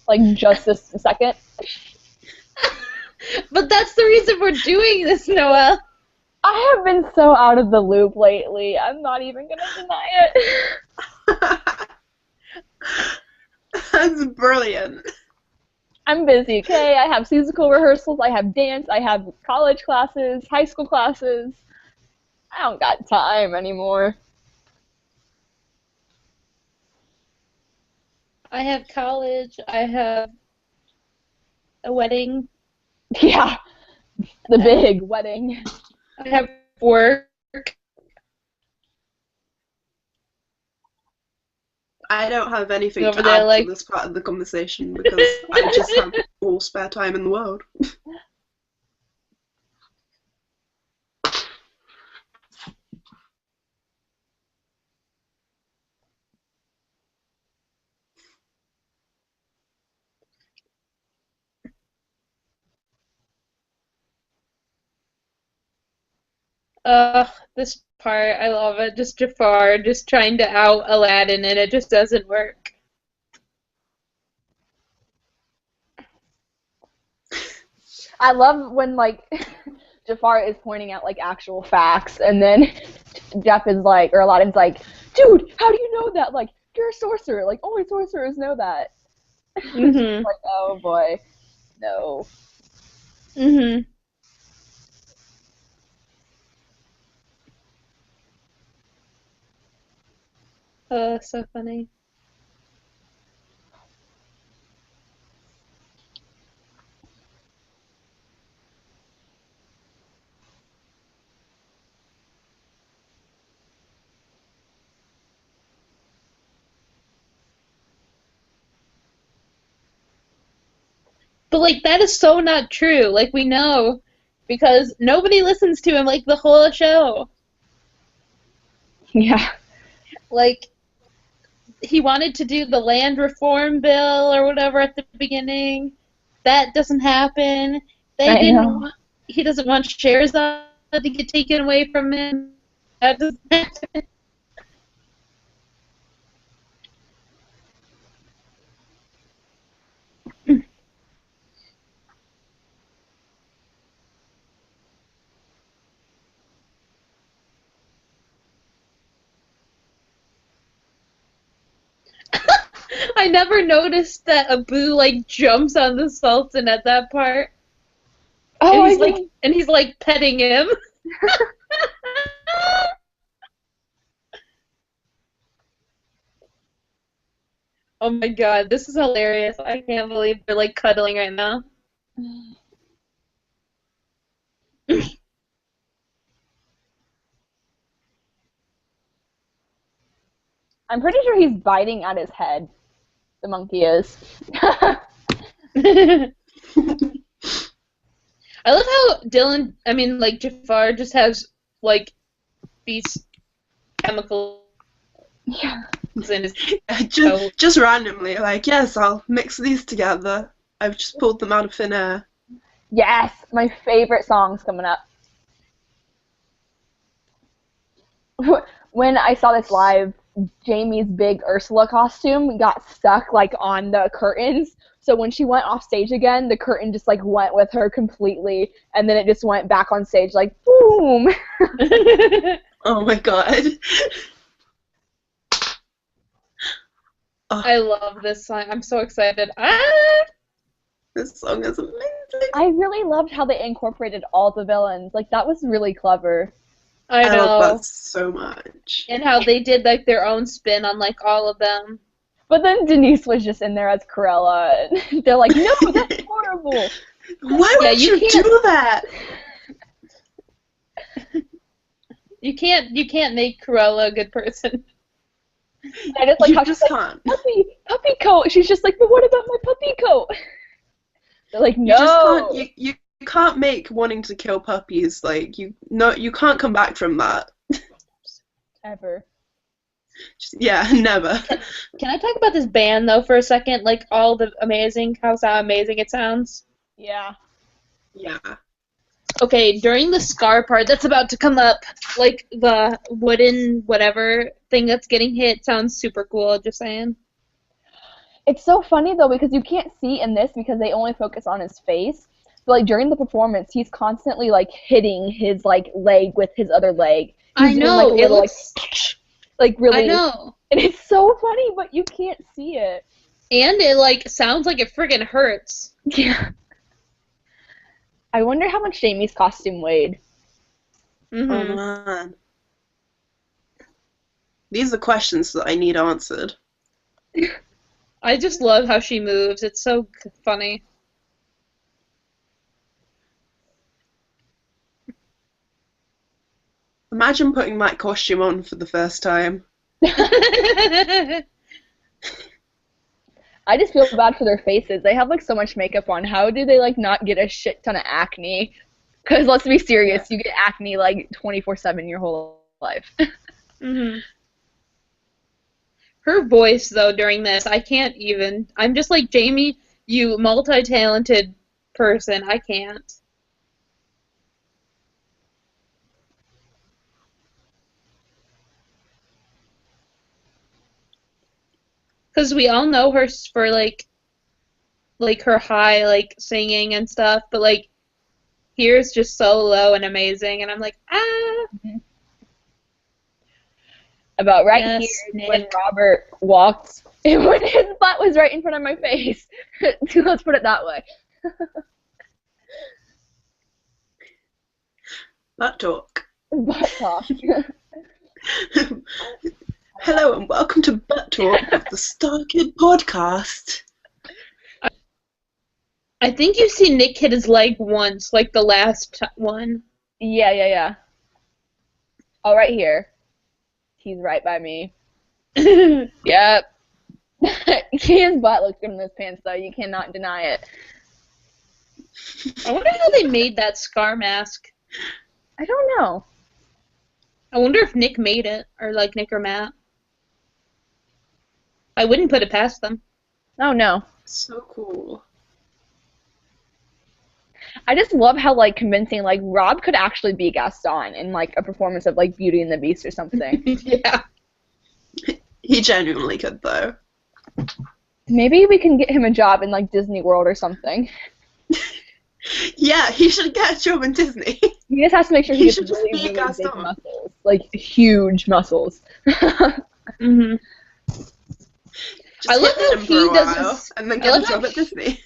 Like, just this second? But that's the reason we're doing this, Noel. I have been so out of the loop lately. I'm not even gonna deny it. That's brilliant. I'm busy, okay? I have musical rehearsals, I have dance, I have college classes, high school classes. I don't got time anymore. I have college, I have a wedding. Yeah, the big wedding. I have work. I don't have anything Over to there, add like- to this part of the conversation because I just have all spare time in the world. This part, I love it. Just Jafar just trying to out Aladdin, and it just doesn't work. I love when, like, Jafar is pointing out, like, actual facts, and then Jeff is like, or Aladdin's like, dude, how do you know that? Like, you're a sorcerer. Like, only sorcerers know that. Mhm. Like, oh boy. No. Mhm. Oh, so funny. But like that is so not true. Like we know because nobody listens to him like the whole show. Yeah. Like he wanted to do the land reform bill or whatever at the beginning. That doesn't happen. I know. He doesn't want shares to get taken away from him. That doesn't happen. I never noticed that Abu like jumps on the Sultan at that part. Oh, And he's like petting him. Oh my god, this is hilarious. I can't believe they're like cuddling right now. I'm pretty sure he's biting at his head. The monkey is. I love how like Jafar just has like these chemicals Yeah. in his just randomly, like, yes, I'll mix these together. I've just pulled them out of thin air. Yes, my favorite song's coming up. When I saw this live, Jamie's big Ursula costume got stuck like on the curtains. So when she went off stage again, the curtain just like went with her completely, and then it just went back on stage like boom. Oh my god. I love this song. I'm so excited. This song is amazing. I really loved how they incorporated all the villains. Like that was really clever. I know. love that so much. And how they did like their own spin on like all of them. But then Denise was just in there as Cruella, and they're like, no, that's horrible. Why would you do that? You can't make Cruella a good person. I just like You how just she's like, can't. puppy coat. She's just like, but what about my puppy coat? They're like, no. You just can't. You can't make wanting to kill puppies like you can't come back from that. Ever. Yeah, never. Can I talk about this band though for a second? Like all the how amazing it sounds. Yeah. Yeah. Okay, during the scar part that's about to come up, like the wooden whatever thing that's getting hit sounds super cool. Just saying. It's so funny though because you can't see in this because they only focus on his face. But like during the performance, he's constantly like hitting his like leg with his other leg. He's I doing, know like, a little, it looks. like really. I know. And it's so funny, but you can't see it. And it like sounds like it friggin' hurts. Yeah. I wonder how much Jamie's costume weighed. Oh man. These are questions that I need answered. I just love how she moves. It's so funny. Imagine putting that costume on for the first time. I just feel bad for their faces. They have like so much makeup on. How do they like not get a shit ton of acne? Because let's be serious, you get acne like 24/7 your whole life. Her voice though during this, I can't even. I'm just like Jamie, you multi-talented person. I can't. Because we all know her for like her high like singing and stuff, but like here's just so low and amazing, and I'm like About right yes, here Nick. when Robert walked, when his butt was right in front of my face. Let's put it that way. Butt talk. Butt talk. Hello and welcome to Butt Talk of the StarKidPodcast. I think you see Nick hit his leg once, like the last one. Yeah. Oh, right here. He's right by me. Yep. His butt looks good in those pants, though. You cannot deny it. I wonder how they made that scar mask. I don't know. I wonder if Nick made it, or like Nick or Matt. I wouldn't put it past them. Oh, no. So cool. I just love how, like, convincing, like, Rob could actually be Gaston in, like, a performance of, like, Beauty and the Beast or something. Yeah. He genuinely could, though. Maybe we can get him a job in, like, Disney World or something. Yeah, he should get a job in Disney. He just has to make sure he gets really, be really Gaston. big muscles. Like, huge muscles. Mm-hmm. Just I love hit how them he for a while, doesn't. and then I get a love how job at Disney.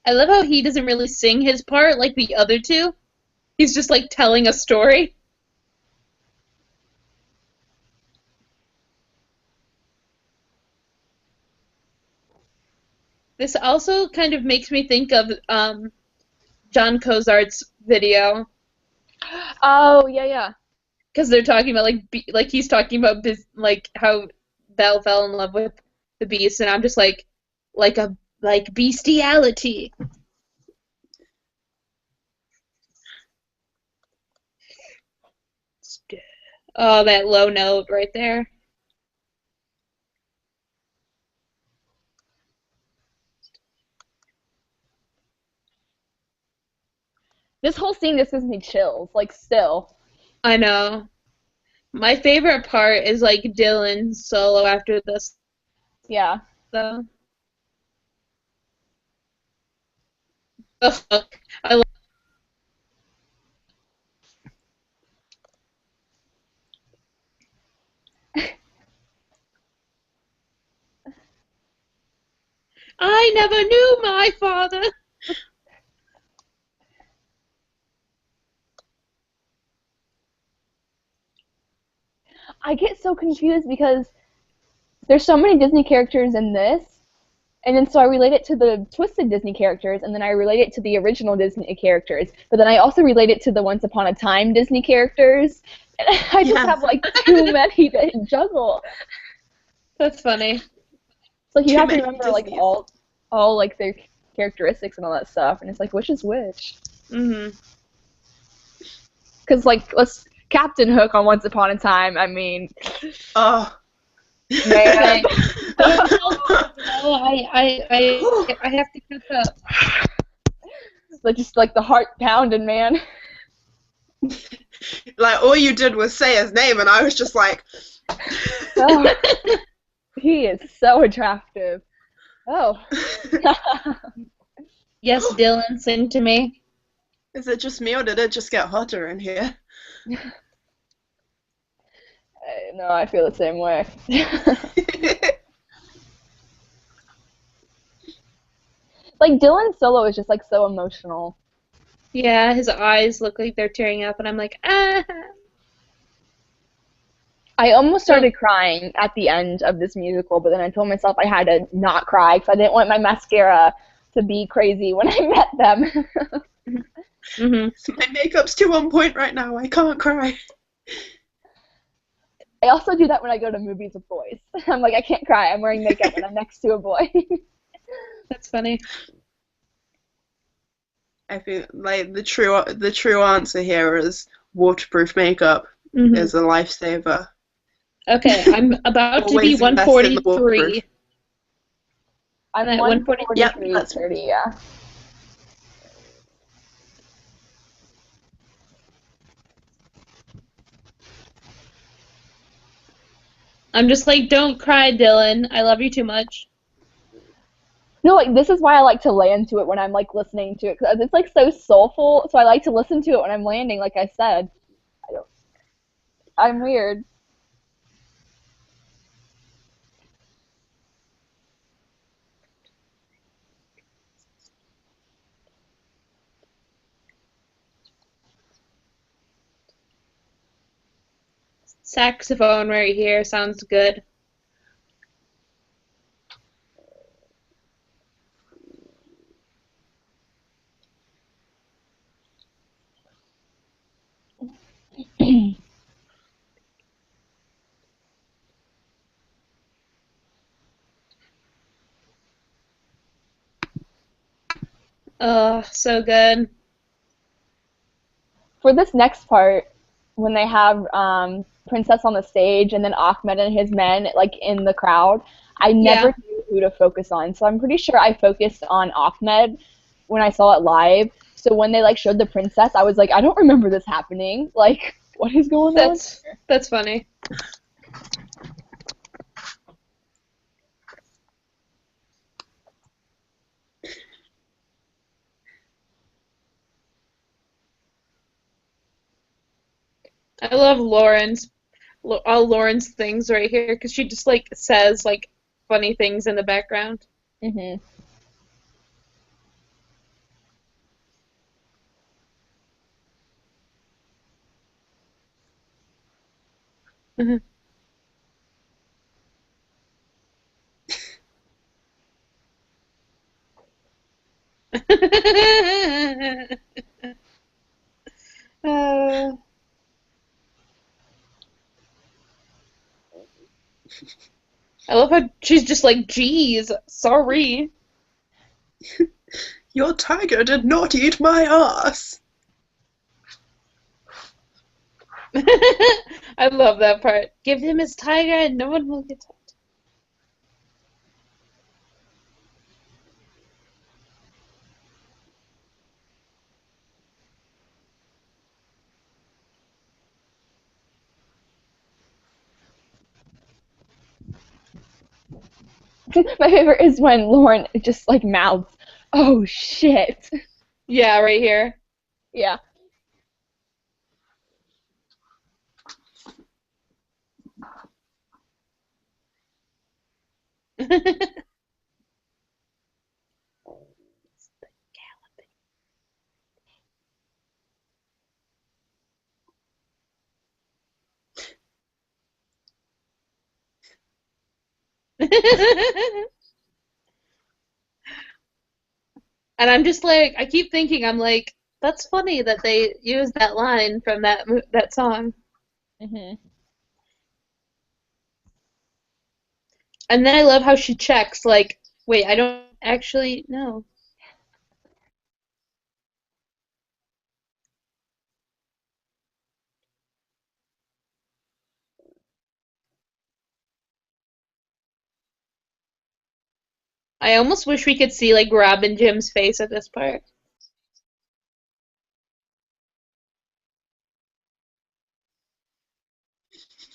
I love how he doesn't really sing his part like the other two. He's just like telling a story. This also kind of makes me think of John Cozart's video. Oh, yeah. Because they're talking about like he's talking about like how Belle fell in love with the beast, and I'm just like bestiality. Oh, that low note right there. This whole scene just gives me chills, like, still. I know. My favorite part is like Dylan's solo after this. Yeah. Though. Ugh, I love. I never knew my father. I get so confused because there's so many Disney characters in this, and then so I relate it to the twisted Disney characters, and then I relate it to the original Disney characters, but then I also relate it to the Once Upon a Time Disney characters, and I just have like too many to juggle. That's funny. So you Too have to many remember like Disneys. all like their characteristics and all that stuff, and it's like which is which? Mhm. Because like let's Captain Hook on Once Upon a Time. I mean, Oh, Man. Okay. Don't tell me. I have to catch up. Like just like the heart pounding, man. Like, all you did was say his name, and I was just like, Oh, he is so attractive. Oh. Yes, Dylan, sing to me. is it just me, or did it just get hotter in here? No, I feel the same way. Like Dylan Solo is just like so emotional. Yeah, his eyes look like they're tearing up, and I'm like, ah. I almost So, started crying at the end of this musical, but then I told myself I had to not cry because I didn't want my mascara to be crazy when I met them. hmm My makeup's too on point right now. I can't cry. I also do that when I go to movies with boys. I'm like, I can't cry. I'm wearing makeup when I'm next to a boy. That's funny. I feel like the true answer here is waterproof makeup hmm is a lifesaver. Okay, I'm about to be Always invest in the 143. waterproof. I'm I'm at 140. Yep, 143.30, yeah. I'm just like, don't cry, Dylan. I love you too much. No, like this is why I like to land to it when I'm like listening to it because it's like so soulful. So I like to listen to it when I'm landing. Like I said, I don't, I'm weird. Saxophone right here sounds good. Oh, so good. For this next part, when they have Princess on the stage and then Ahmed and his men like in the crowd, I Yeah, never knew who to focus on. So I'm pretty sure I focused on Ahmed when I saw it live. So when they like showed the princess, I was like, I don't remember this happening. Like, what is going on? that's funny. I love all Lauren's things right here because she just like says like funny things in the background. Hmm. Mhm. uh, I love how she's just like, geez, sorry. Your tiger did not eat my ass. I love that part. Give him his tiger and no one will get touched. My favorite is when Lauren just like mouths, "Oh shit." Yeah, right here. Yeah. And I'm just like, I keep thinking, I'm like, that's funny that they used that line from that song. Hmm. And then I love how she checks, like, wait, I don't actually know. I almost wish we could see like Rob and Jim's face at this part.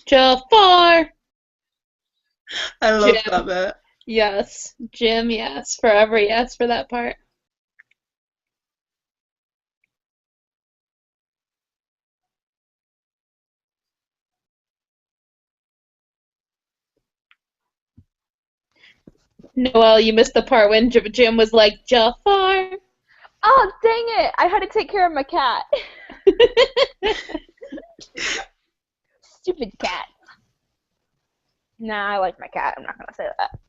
Jafar! I love Jim, that bit. yes. Jim, yes. Forever yes for that part. Noel, you missed the part when Jim was like, Jafar! Oh, dang it! I had to take care of my cat. Stupid cat. Nah, I like my cat. I'm not gonna say that.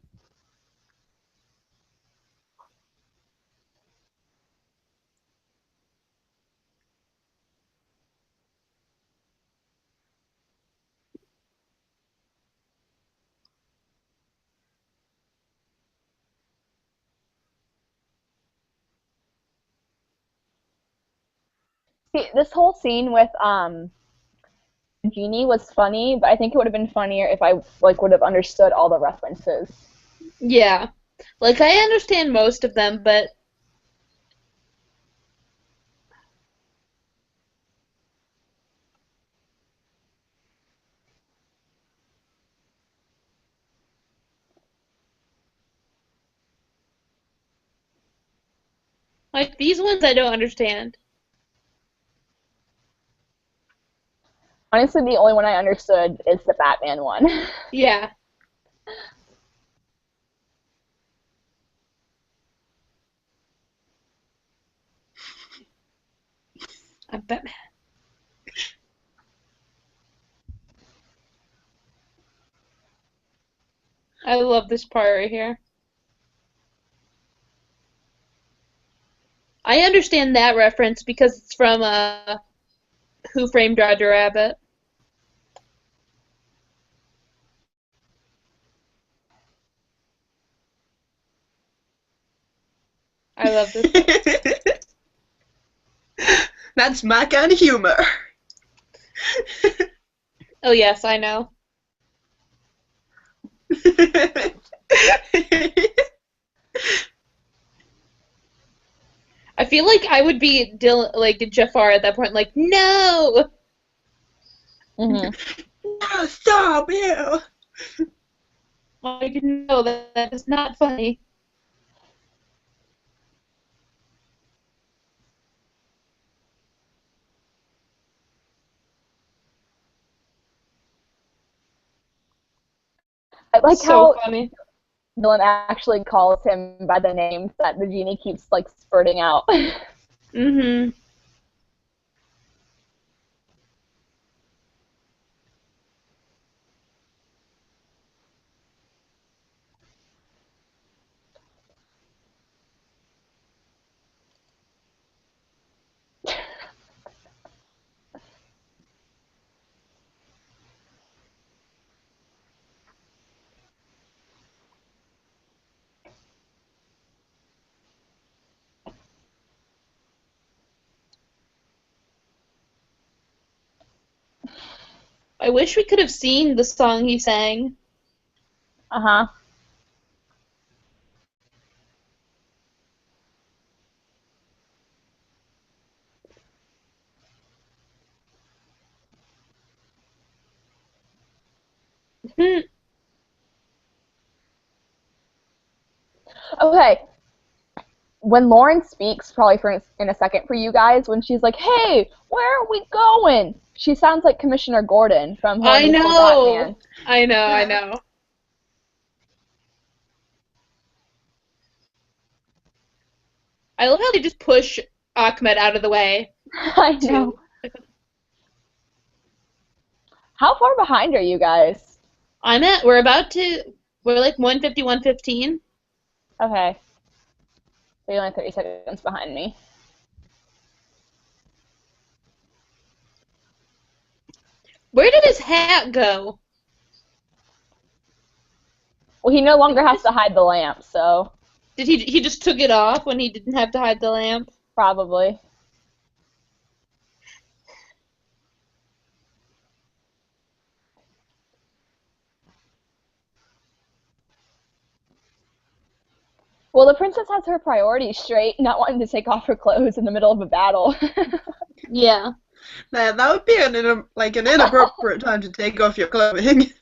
See, this whole scene with Genie was funny, but I think it would have been funnier if I like would have understood all the references. Yeah. Like, I understand most of them, but like these ones I don't understand. Honestly, the only one I understood is the Batman one. Yeah. I'm Batman. I love this part right here. I understand that reference because it's from Who Framed Roger Rabbit. I love this part. That's my kind of humor. Oh yes, I know. I feel like I would be like Jafar at that point, like no. Mhm. No, stop, ew. Like no, that is not funny. I like So how funny. Dylan actually calls him by the names that the genie keeps like spurting out. Mhm. I wish we could have seen the song he sang. Uh-huh. Hmm. Okay, when Lauren speaks, probably for in a second for you guys, when she's like, "Hey, where are we going?" She sounds like Commissioner Gordon from Who Wants I to Kill know. Batman. I know. I know. I love how they just push Ahmed out of the way I know. too. How far behind are you guys? We're like 150, 115. Okay, so you're only 30 seconds behind me. Where did his hat go? Well, he no Did longer he has just to hide the lamp, so he just took it off when he didn't have to hide the lamp? probably. Well, the princess has her priorities straight, not wanting to take off her clothes in the middle of a battle. Yeah. Now, that would be an inappropriate time to take off your clothing.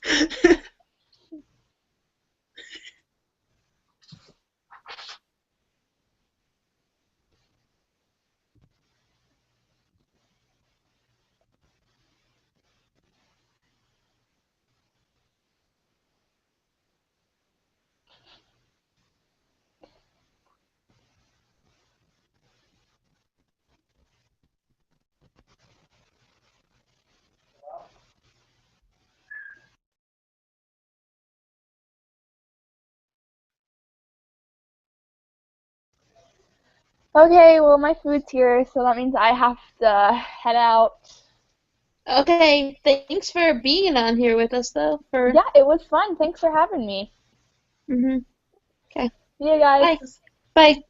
Okay, well, my food's here, so that means I have to head out. Okay, thanks for being on here with us, though. Yeah, it was fun. Thanks for having me. Mhm. Okay. See you guys. Bye. Bye.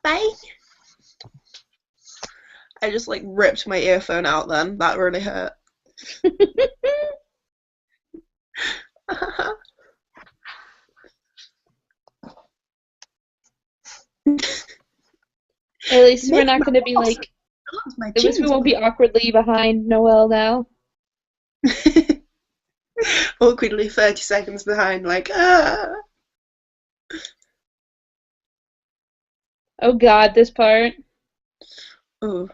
Bye. I just like ripped my earphone out then. That really hurt. At least we're Make not my going to be boss like. my At least we jeans won't be awkwardly behind Noel now. awkwardly 30 seconds behind, like, ah. Oh God, this part. Ooh.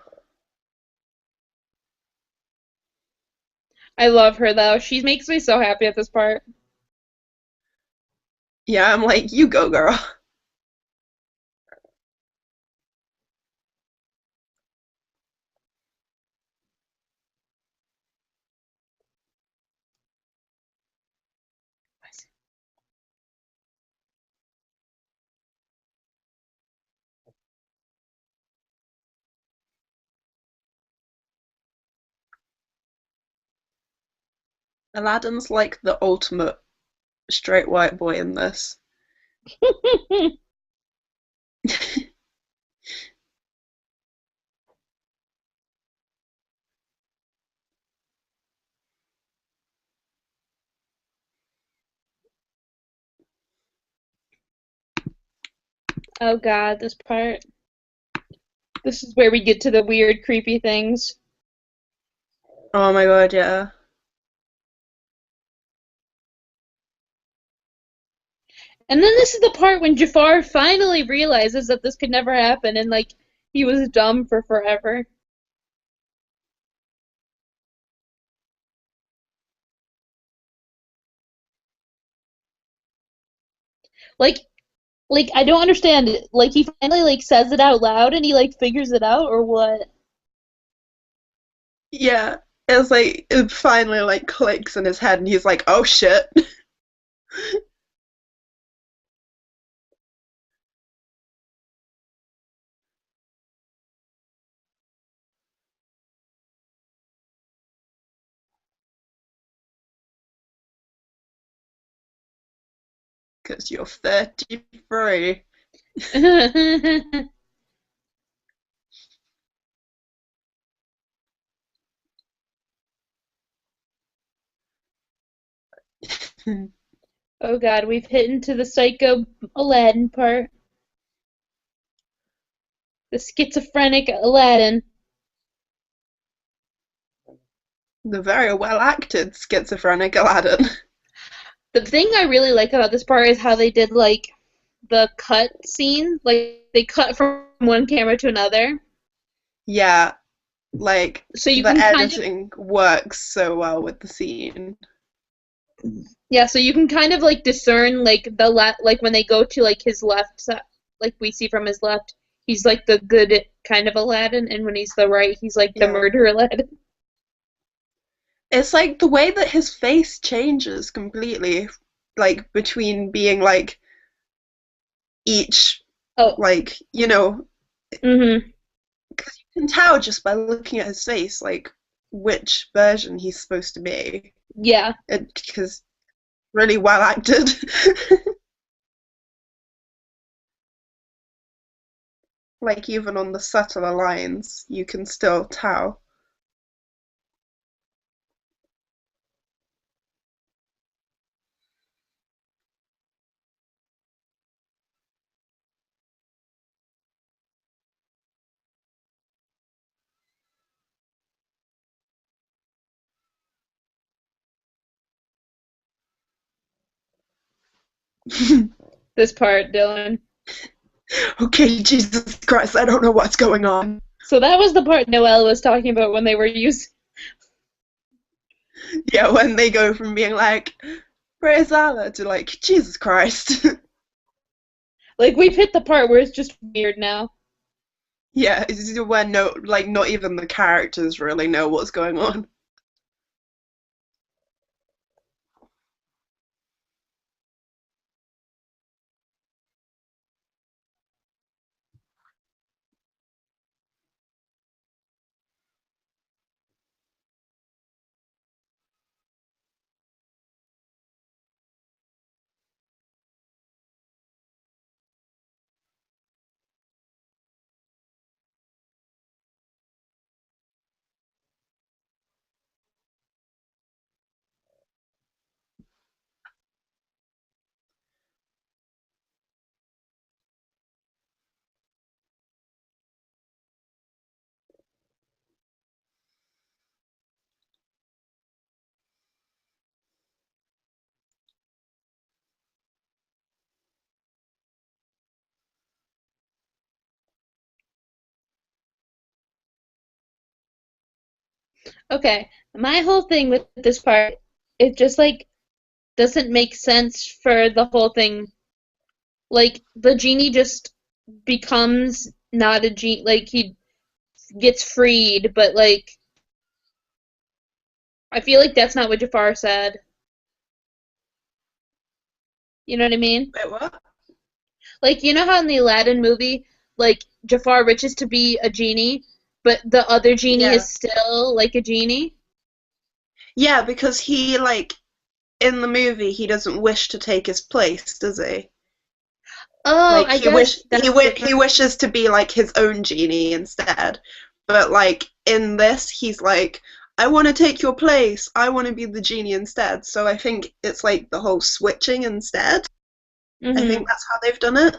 I love her though. She makes me so happy at this part. Yeah, I'm like, you go, girl. Aladdin's like the ultimate straight white boy in this. Oh God, this part. This is where we get to the weird, creepy things. Oh my god, yeah. And then this is the part when Jafar finally realizes that this could never happen and like he was dumb for forever. Like I don't understand it. Like he finally like says it out loud and he like figures it out or what? Yeah. It's like it finally like clicks in his head and he's like, oh shit. Because you're 33. Oh God, we've hit into the psycho Aladdin part. The schizophrenic Aladdin. The very well acted schizophrenic Aladdin. The thing I really like about this part is how they did like the cut scene. Like they cut from one camera to another. Yeah, like So you the can kind of editing works so well with the scene. yeah, so you can kind of like discern like the like when they go to like his left side, like we see from his left, he's like the good kind of Aladdin, and when he's the right, he's like the Yeah. murder Aladdin. It's like the way that his face changes completely, like between being like each, Oh, like, you know, mhm, because you can tell just by looking at his face, like, which version he's supposed to be. yeah. Because really well acted. Like, even on the subtler lines, you can still tell. This part, Dylan. Okay, Jesus Christ, I don't know what's going on. So that was the part Noel was talking about when they were using. Yeah, when they go from being like, praise Allah to like, Jesus Christ. Like, we've hit the part where it's just weird now. Yeah, it's when no, like, not even the characters really know what's going on. Okay, my whole thing with this part, it just, like, doesn't make sense for the whole thing. Like, the genie just becomes not a genie, like, he gets freed, but, like, I feel like that's not what Jafar said. You know what I mean? Wait, what? Like, you know how in the Aladdin movie, like, Jafar wishes to be a genie, but the other genie Yeah. is still, like, a genie? Yeah, because he, like, in the movie, he doesn't wish to take his place, does he? Oh, Like I guess that's he different. wishes to be like his own genie instead. But like in this, he's like, I want to take your place. I want to be the genie instead. So I think it's like the whole switching instead. I Hmm. think that's how they've done it.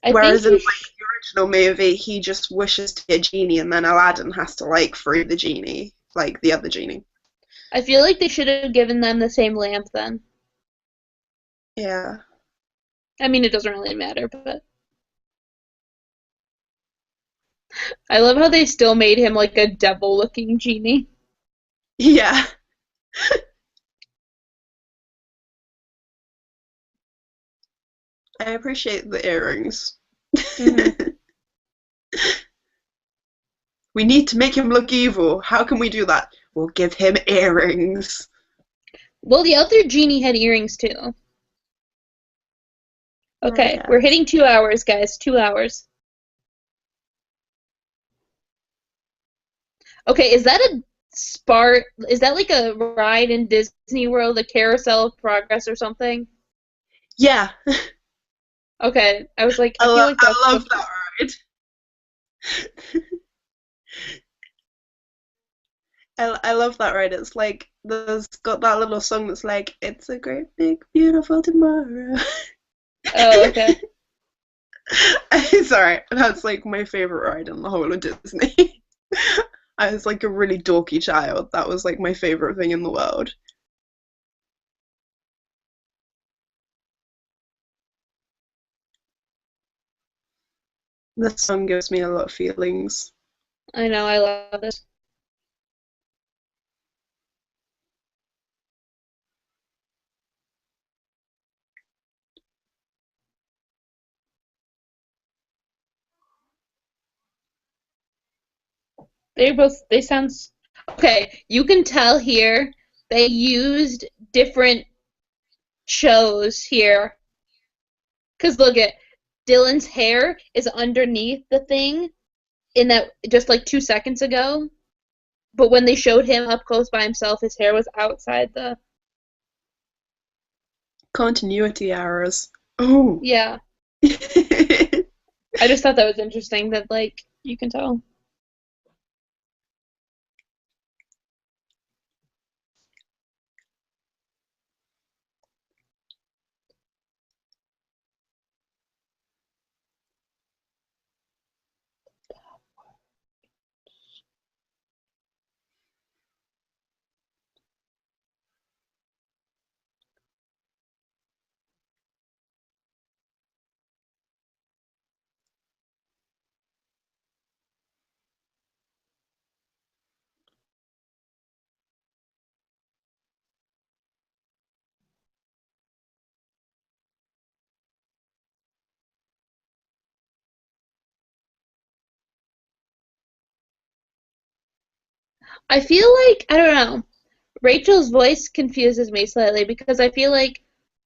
I Whereas think in you like the original movie, he just wishes to be a genie, and then Aladdin has to like free the genie, like the other genie. I feel like they should have given them the same lamp then. Yeah. I mean, it doesn't really matter, but I love how they still made him like a devil-looking genie. Yeah. I appreciate the earrings. Hmm. We need to make him look evil. How can we do that? We'll give him earrings. Well, the other genie had earrings too. Oh, Okay, we're yes. hitting 2 hours, guys. 2 hours. Okay, is that a Spart? Is that like a ride in Disney World, a Carousel of Progress or something? Yeah, Okay, I was like, I feel like that's I what. love that ride. I love that ride. It's like there's got that little song that's like, "It's a great big beautiful tomorrow." Oh, okay. Sorry, that's like my favorite ride in the whole of Disney. I was like a really dorky child. That was like my favorite thing in the world. This song gives me a lot of feelings. I know, I love this. They sound. Okay, you can tell here they used different shows here. Because look at Dylan's hair is underneath the thing in that just like 2 seconds ago. But when they showed him up close by himself, his hair was outside the. Continuity errors. Oh. Yeah, I just thought that was interesting that like you can tell. I feel like, I don't know, Rachel's voice confuses me slightly because I feel like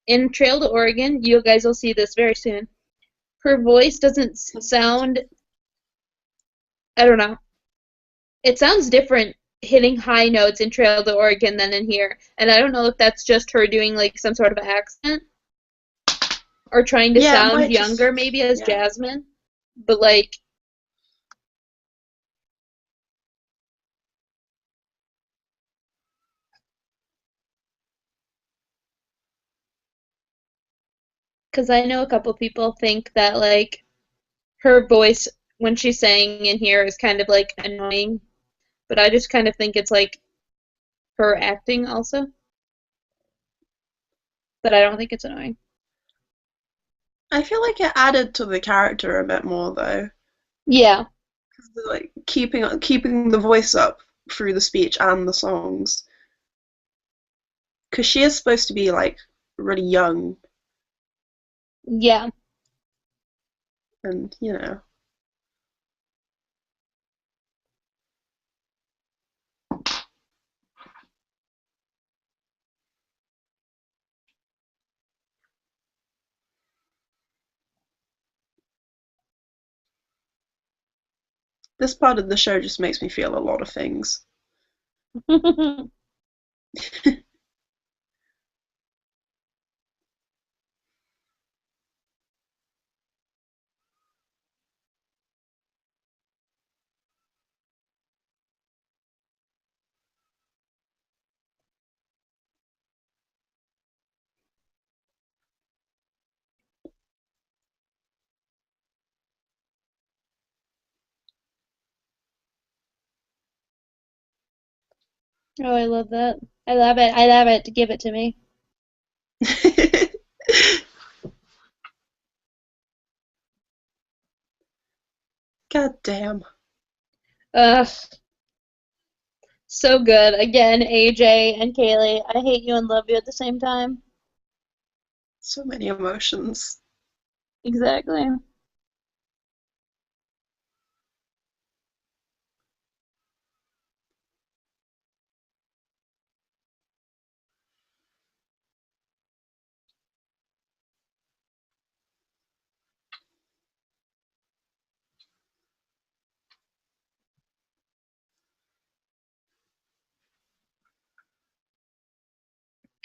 in Trail to Oregon, you guys will see this very soon, her voice doesn't sound, I don't know, it sounds different hitting high notes in Trail to Oregon than in here. And I don't know if that's just her doing like some sort of accent or trying to Yeah, it sound might younger just, maybe as yeah. Jasmine. But like, because I know a couple people think that like her voice when she's saying in here is kind of like annoying, but I just kind of think it's like her acting also. But I don't think it's annoying. I feel like it added to the character a bit more though. Yeah, Like keeping the voice up through the speech and the songs. Because she is supposed to be like really young yeah. and, this part of the show just makes me feel a lot of things. Oh, I love that. I love it. I love it. Give it to me. God damn. Ugh, so good. Again, AJ and Kaylee. I hate you and love you at the same time. So many emotions. Exactly.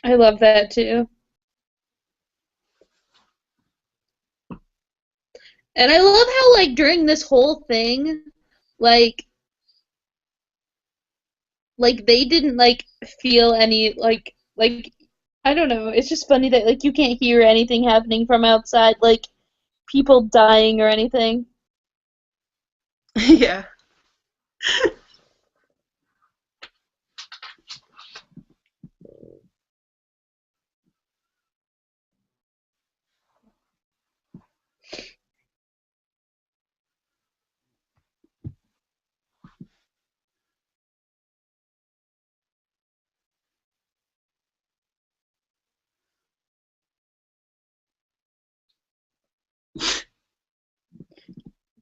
I love that too. And I love how like during this whole thing, like they didn't like feel any like I don't know. It's just funny that like you can't hear anything happening from outside, like people dying or anything. Yeah.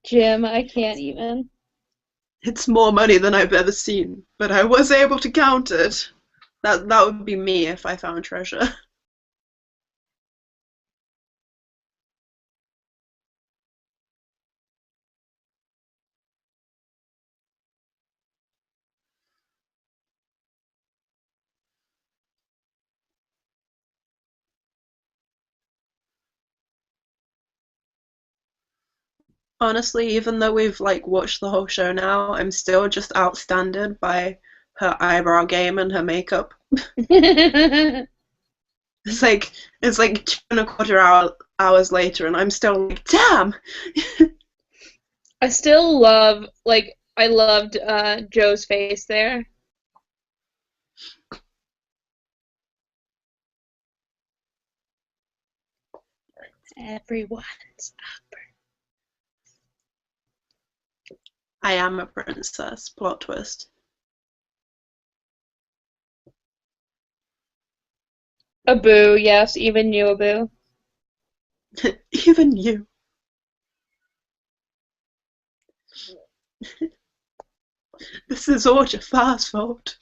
Jim, I can't even. It's more money than I've ever seen, but I was able to count it. That would be me if I found treasure. Honestly, even though we've like watched the whole show now, I'm still just outstanded by her eyebrow game and her makeup. It's like 2.25 hours later, and I'm still like, damn. I still love like I loved Joe's face there. Everyone's I am a princess. Plot twist. a boo, yes, even you a boo. Even you. This is all Jafar's fault.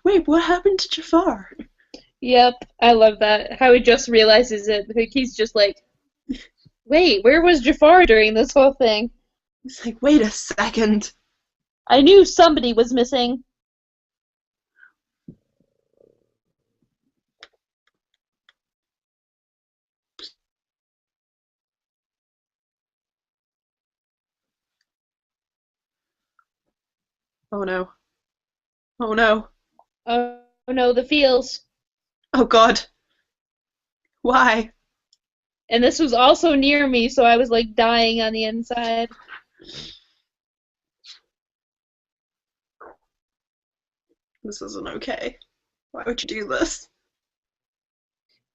Wait, what happened to Jafar? Yep, I love that. How he just realizes it. Like, he's just like, wait, where was Jafar during this whole thing? It's like, wait a second. I knew somebody was missing. Oh no. Oh no. Oh no, the feels. Oh god. Why? And this was also near me, so I was like dying on the inside. This isn't okay. Why would you do this?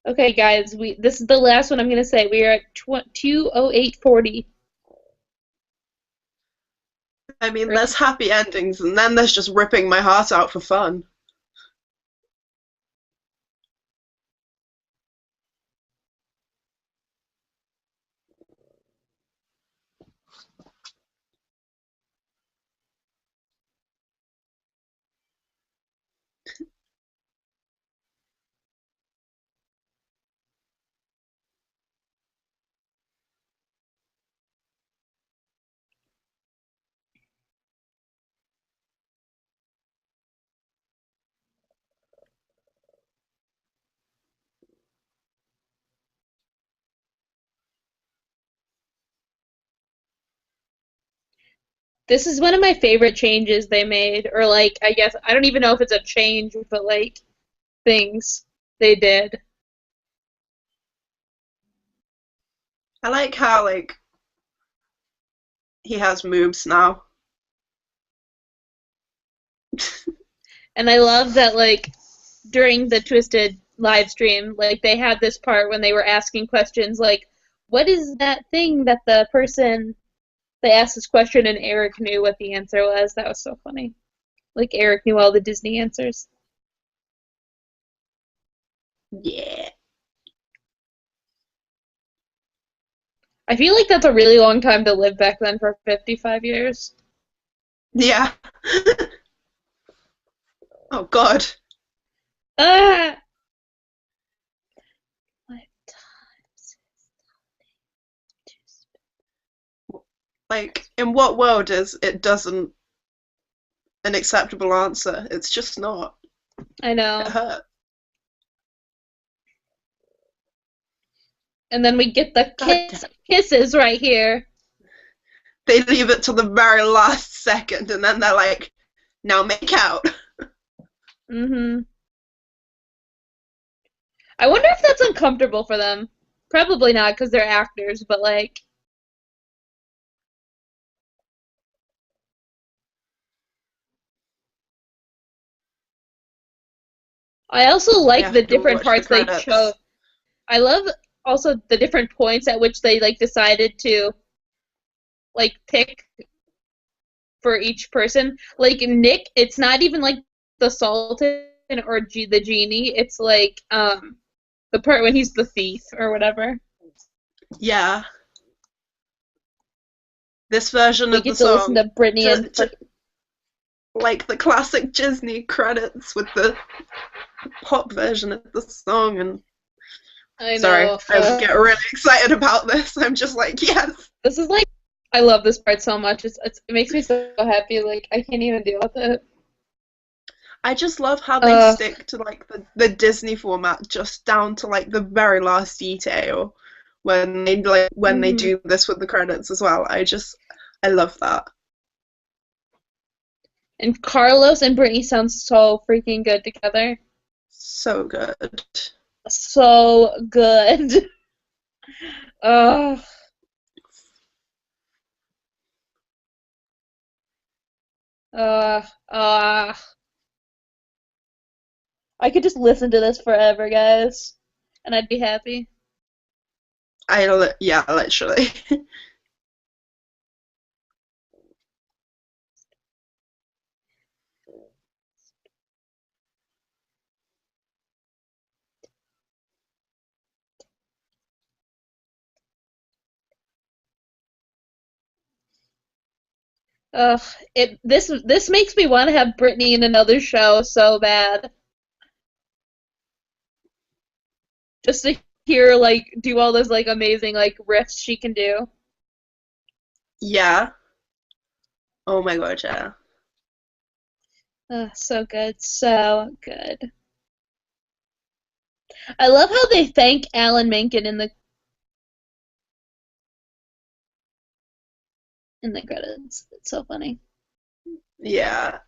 Okay, guys, this is the last one I'm gonna say. We are at 2:08:40. I mean, there's happy endings, and then there's just ripping my heart out for fun. This is one of my favorite changes they made, or like, I guess, I don't even know if it's a change, but like, things they did. I like how, like, he has moves now. And I love that, like, during the Twisted live stream, like, they had this part when they were asking questions, like, what is that thing that the person, they asked this question and Eric knew what the answer was? That was so funny. Like, Eric knew all the Disney answers. Yeah. I feel like that's a really long time to live back then for 55 years. Yeah. Oh god. Ah! What times Like, in what world is it doesn't an acceptable answer? It's just not. I It know. hurt. And then we get the God damn. kisses right here. They leave it till the very last second, and then they're like, now make out. Mm-hmm. I wonder if that's uncomfortable for them. Probably not, because they're actors, but like, I also I like have the to different watch the parts they chose. credits. I love also the different points at which they like decided to like pick for each person. Like Nick, it's not even like the Sultan or the genie. It's like the part when he's the thief or whatever. Yeah. This version We of the get to listen song, to Britney and like the classic Disney credits with the pop version of the song, and I sorry, know. I get really excited about this. I'm just like, yes. This is like, I love this part so much. It makes me so happy. Like, I can't even deal with it. I just love how they stick to like the Disney format just down to like the very last detail when they do this with the credits as well. I love that. And Carlos and Brittany sound so freaking good together. So good. So good. Ugh. Ugh. Ugh. I could just listen to this forever, guys. and I'd be happy. Yeah, literally. Ugh, this makes me want to have Brittany in another show so bad. Just to hear like do all those like amazing like riffs she can do. Yeah. Oh my god, yeah. Ugh, so good, so good. I love how they thank Alan Menken in the credits. It's so funny. Yeah.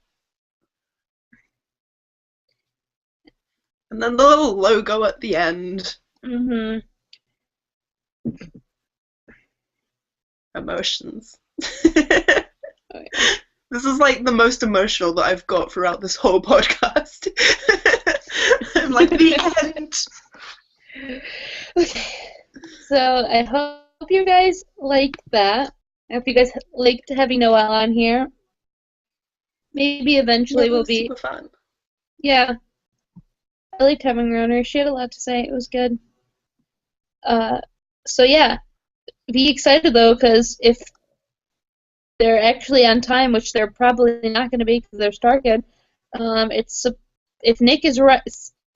And then the little logo at the end. Mhm. Emotions. Oh, yeah. This is like the most emotional that I've got throughout this whole podcast. I'm like, the end. Okay. So I hope you guys liked that. I hope you guys liked having Noel on here. Maybe Yeah, eventually it we'll was be. super fun. Yeah, I liked having her on her. She had a lot to say. It was good. Uh, so yeah, be excited though, because if they're actually on time, which they're probably not going to be because they're StarKid, it's if Nick is right,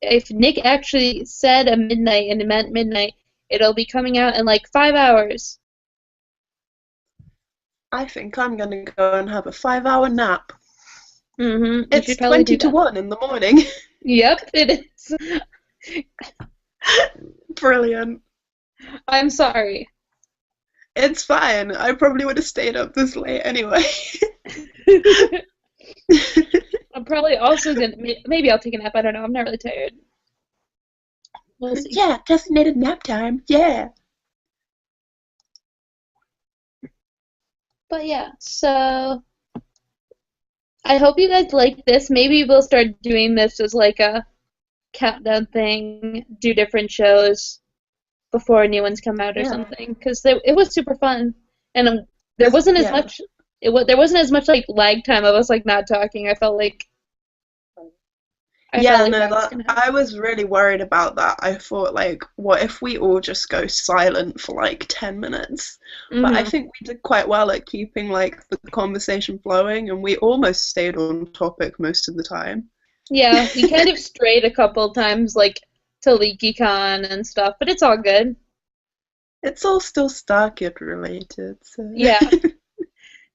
if Nick actually said a midnight and it meant midnight, it'll be coming out in like 5 hours. I think I'm gonna go and have a 5-hour nap. You It's should probably 20 do to that. 1 in the morning. Yep, it is. Brilliant. I'm sorry. It's fine. I probably would have stayed up this late anyway. I'm probably also gonna maybe I'll take a nap. I don't know. I'm not really tired. We'll see. Yeah, designated nap time. Yeah. But yeah, so I hope you guys like this. Maybe we'll start doing this as like a countdown thing, do different shows before new ones come out or Yeah. something. Because it was super fun, and there wasn't as Yeah. much. There wasn't as much like lag time of us like not talking. I felt like Yeah, no, that was gonna happen. I was really worried about that. I thought, like, what if we all just go silent for like 10 minutes? But I Mhm. think we did quite well at keeping like the conversation flowing, and we almost stayed on topic most of the time. Yeah, we kind of strayed a couple times like to LeakyCon and stuff, but it's all good. It's all still StarKid related, so. Yeah.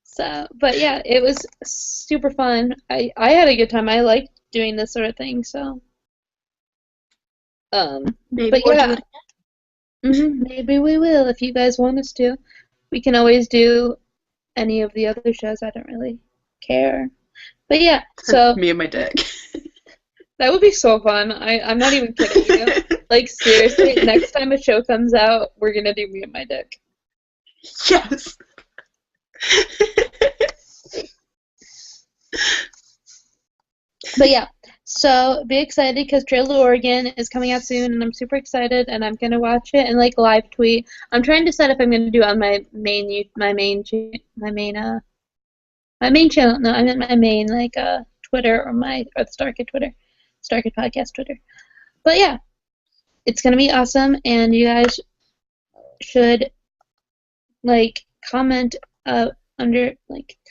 So, but yeah, it was super fun. I had a good time. I liked doing this sort of thing. So, Maybe but we'll do yeah, it. maybe we will if you guys want us to. We can always do any of the other shows. I don't really care. But yeah, so Me and my dick. that would be so fun. I'm not even kidding you. Like seriously, next time a show comes out, we're gonna do Me and My Dick. Yes. But yeah, so be excited because Trail to Oregon is coming out soon, and I'm super excited, and I'm gonna watch it and like live tweet. I'm trying to decide if I'm gonna do it on my main channel. No, I meant my main like Twitter or the StarKid Twitter, StarKid Podcast Twitter. But yeah, it's gonna be awesome, and you guys should like comment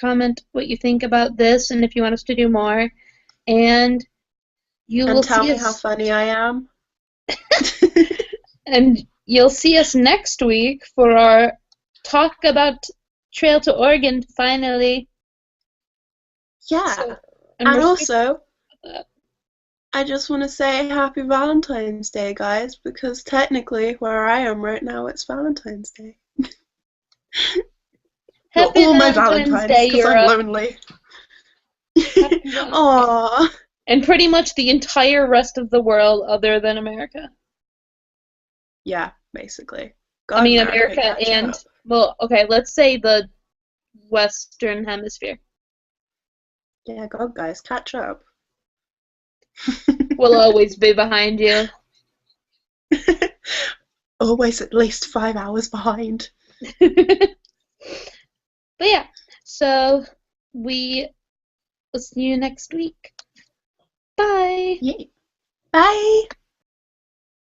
comment what you think about this, and if you want us to do more, and you And will tell see me how us. funny I am. And you'll see us next week for our talk about Trail to Oregon finally. Yeah. So, And we're super also, about that. I just want to say happy Valentine's Day, guys, because technically, where I am right now, it's Valentine's Day. You're Happy all my Valentine's Valentines Day, because I'm Europe. lonely. Happy Aww. And pretty much the entire rest of the world other than America. Yeah, basically. I God, mean, America, America catch and, up. well, okay, let's say the Western Hemisphere. Yeah, God, guys, catch up. We'll always be behind you. always at least 5 hours behind. But yeah, so we will see you next week. Bye. Yeah. Bye!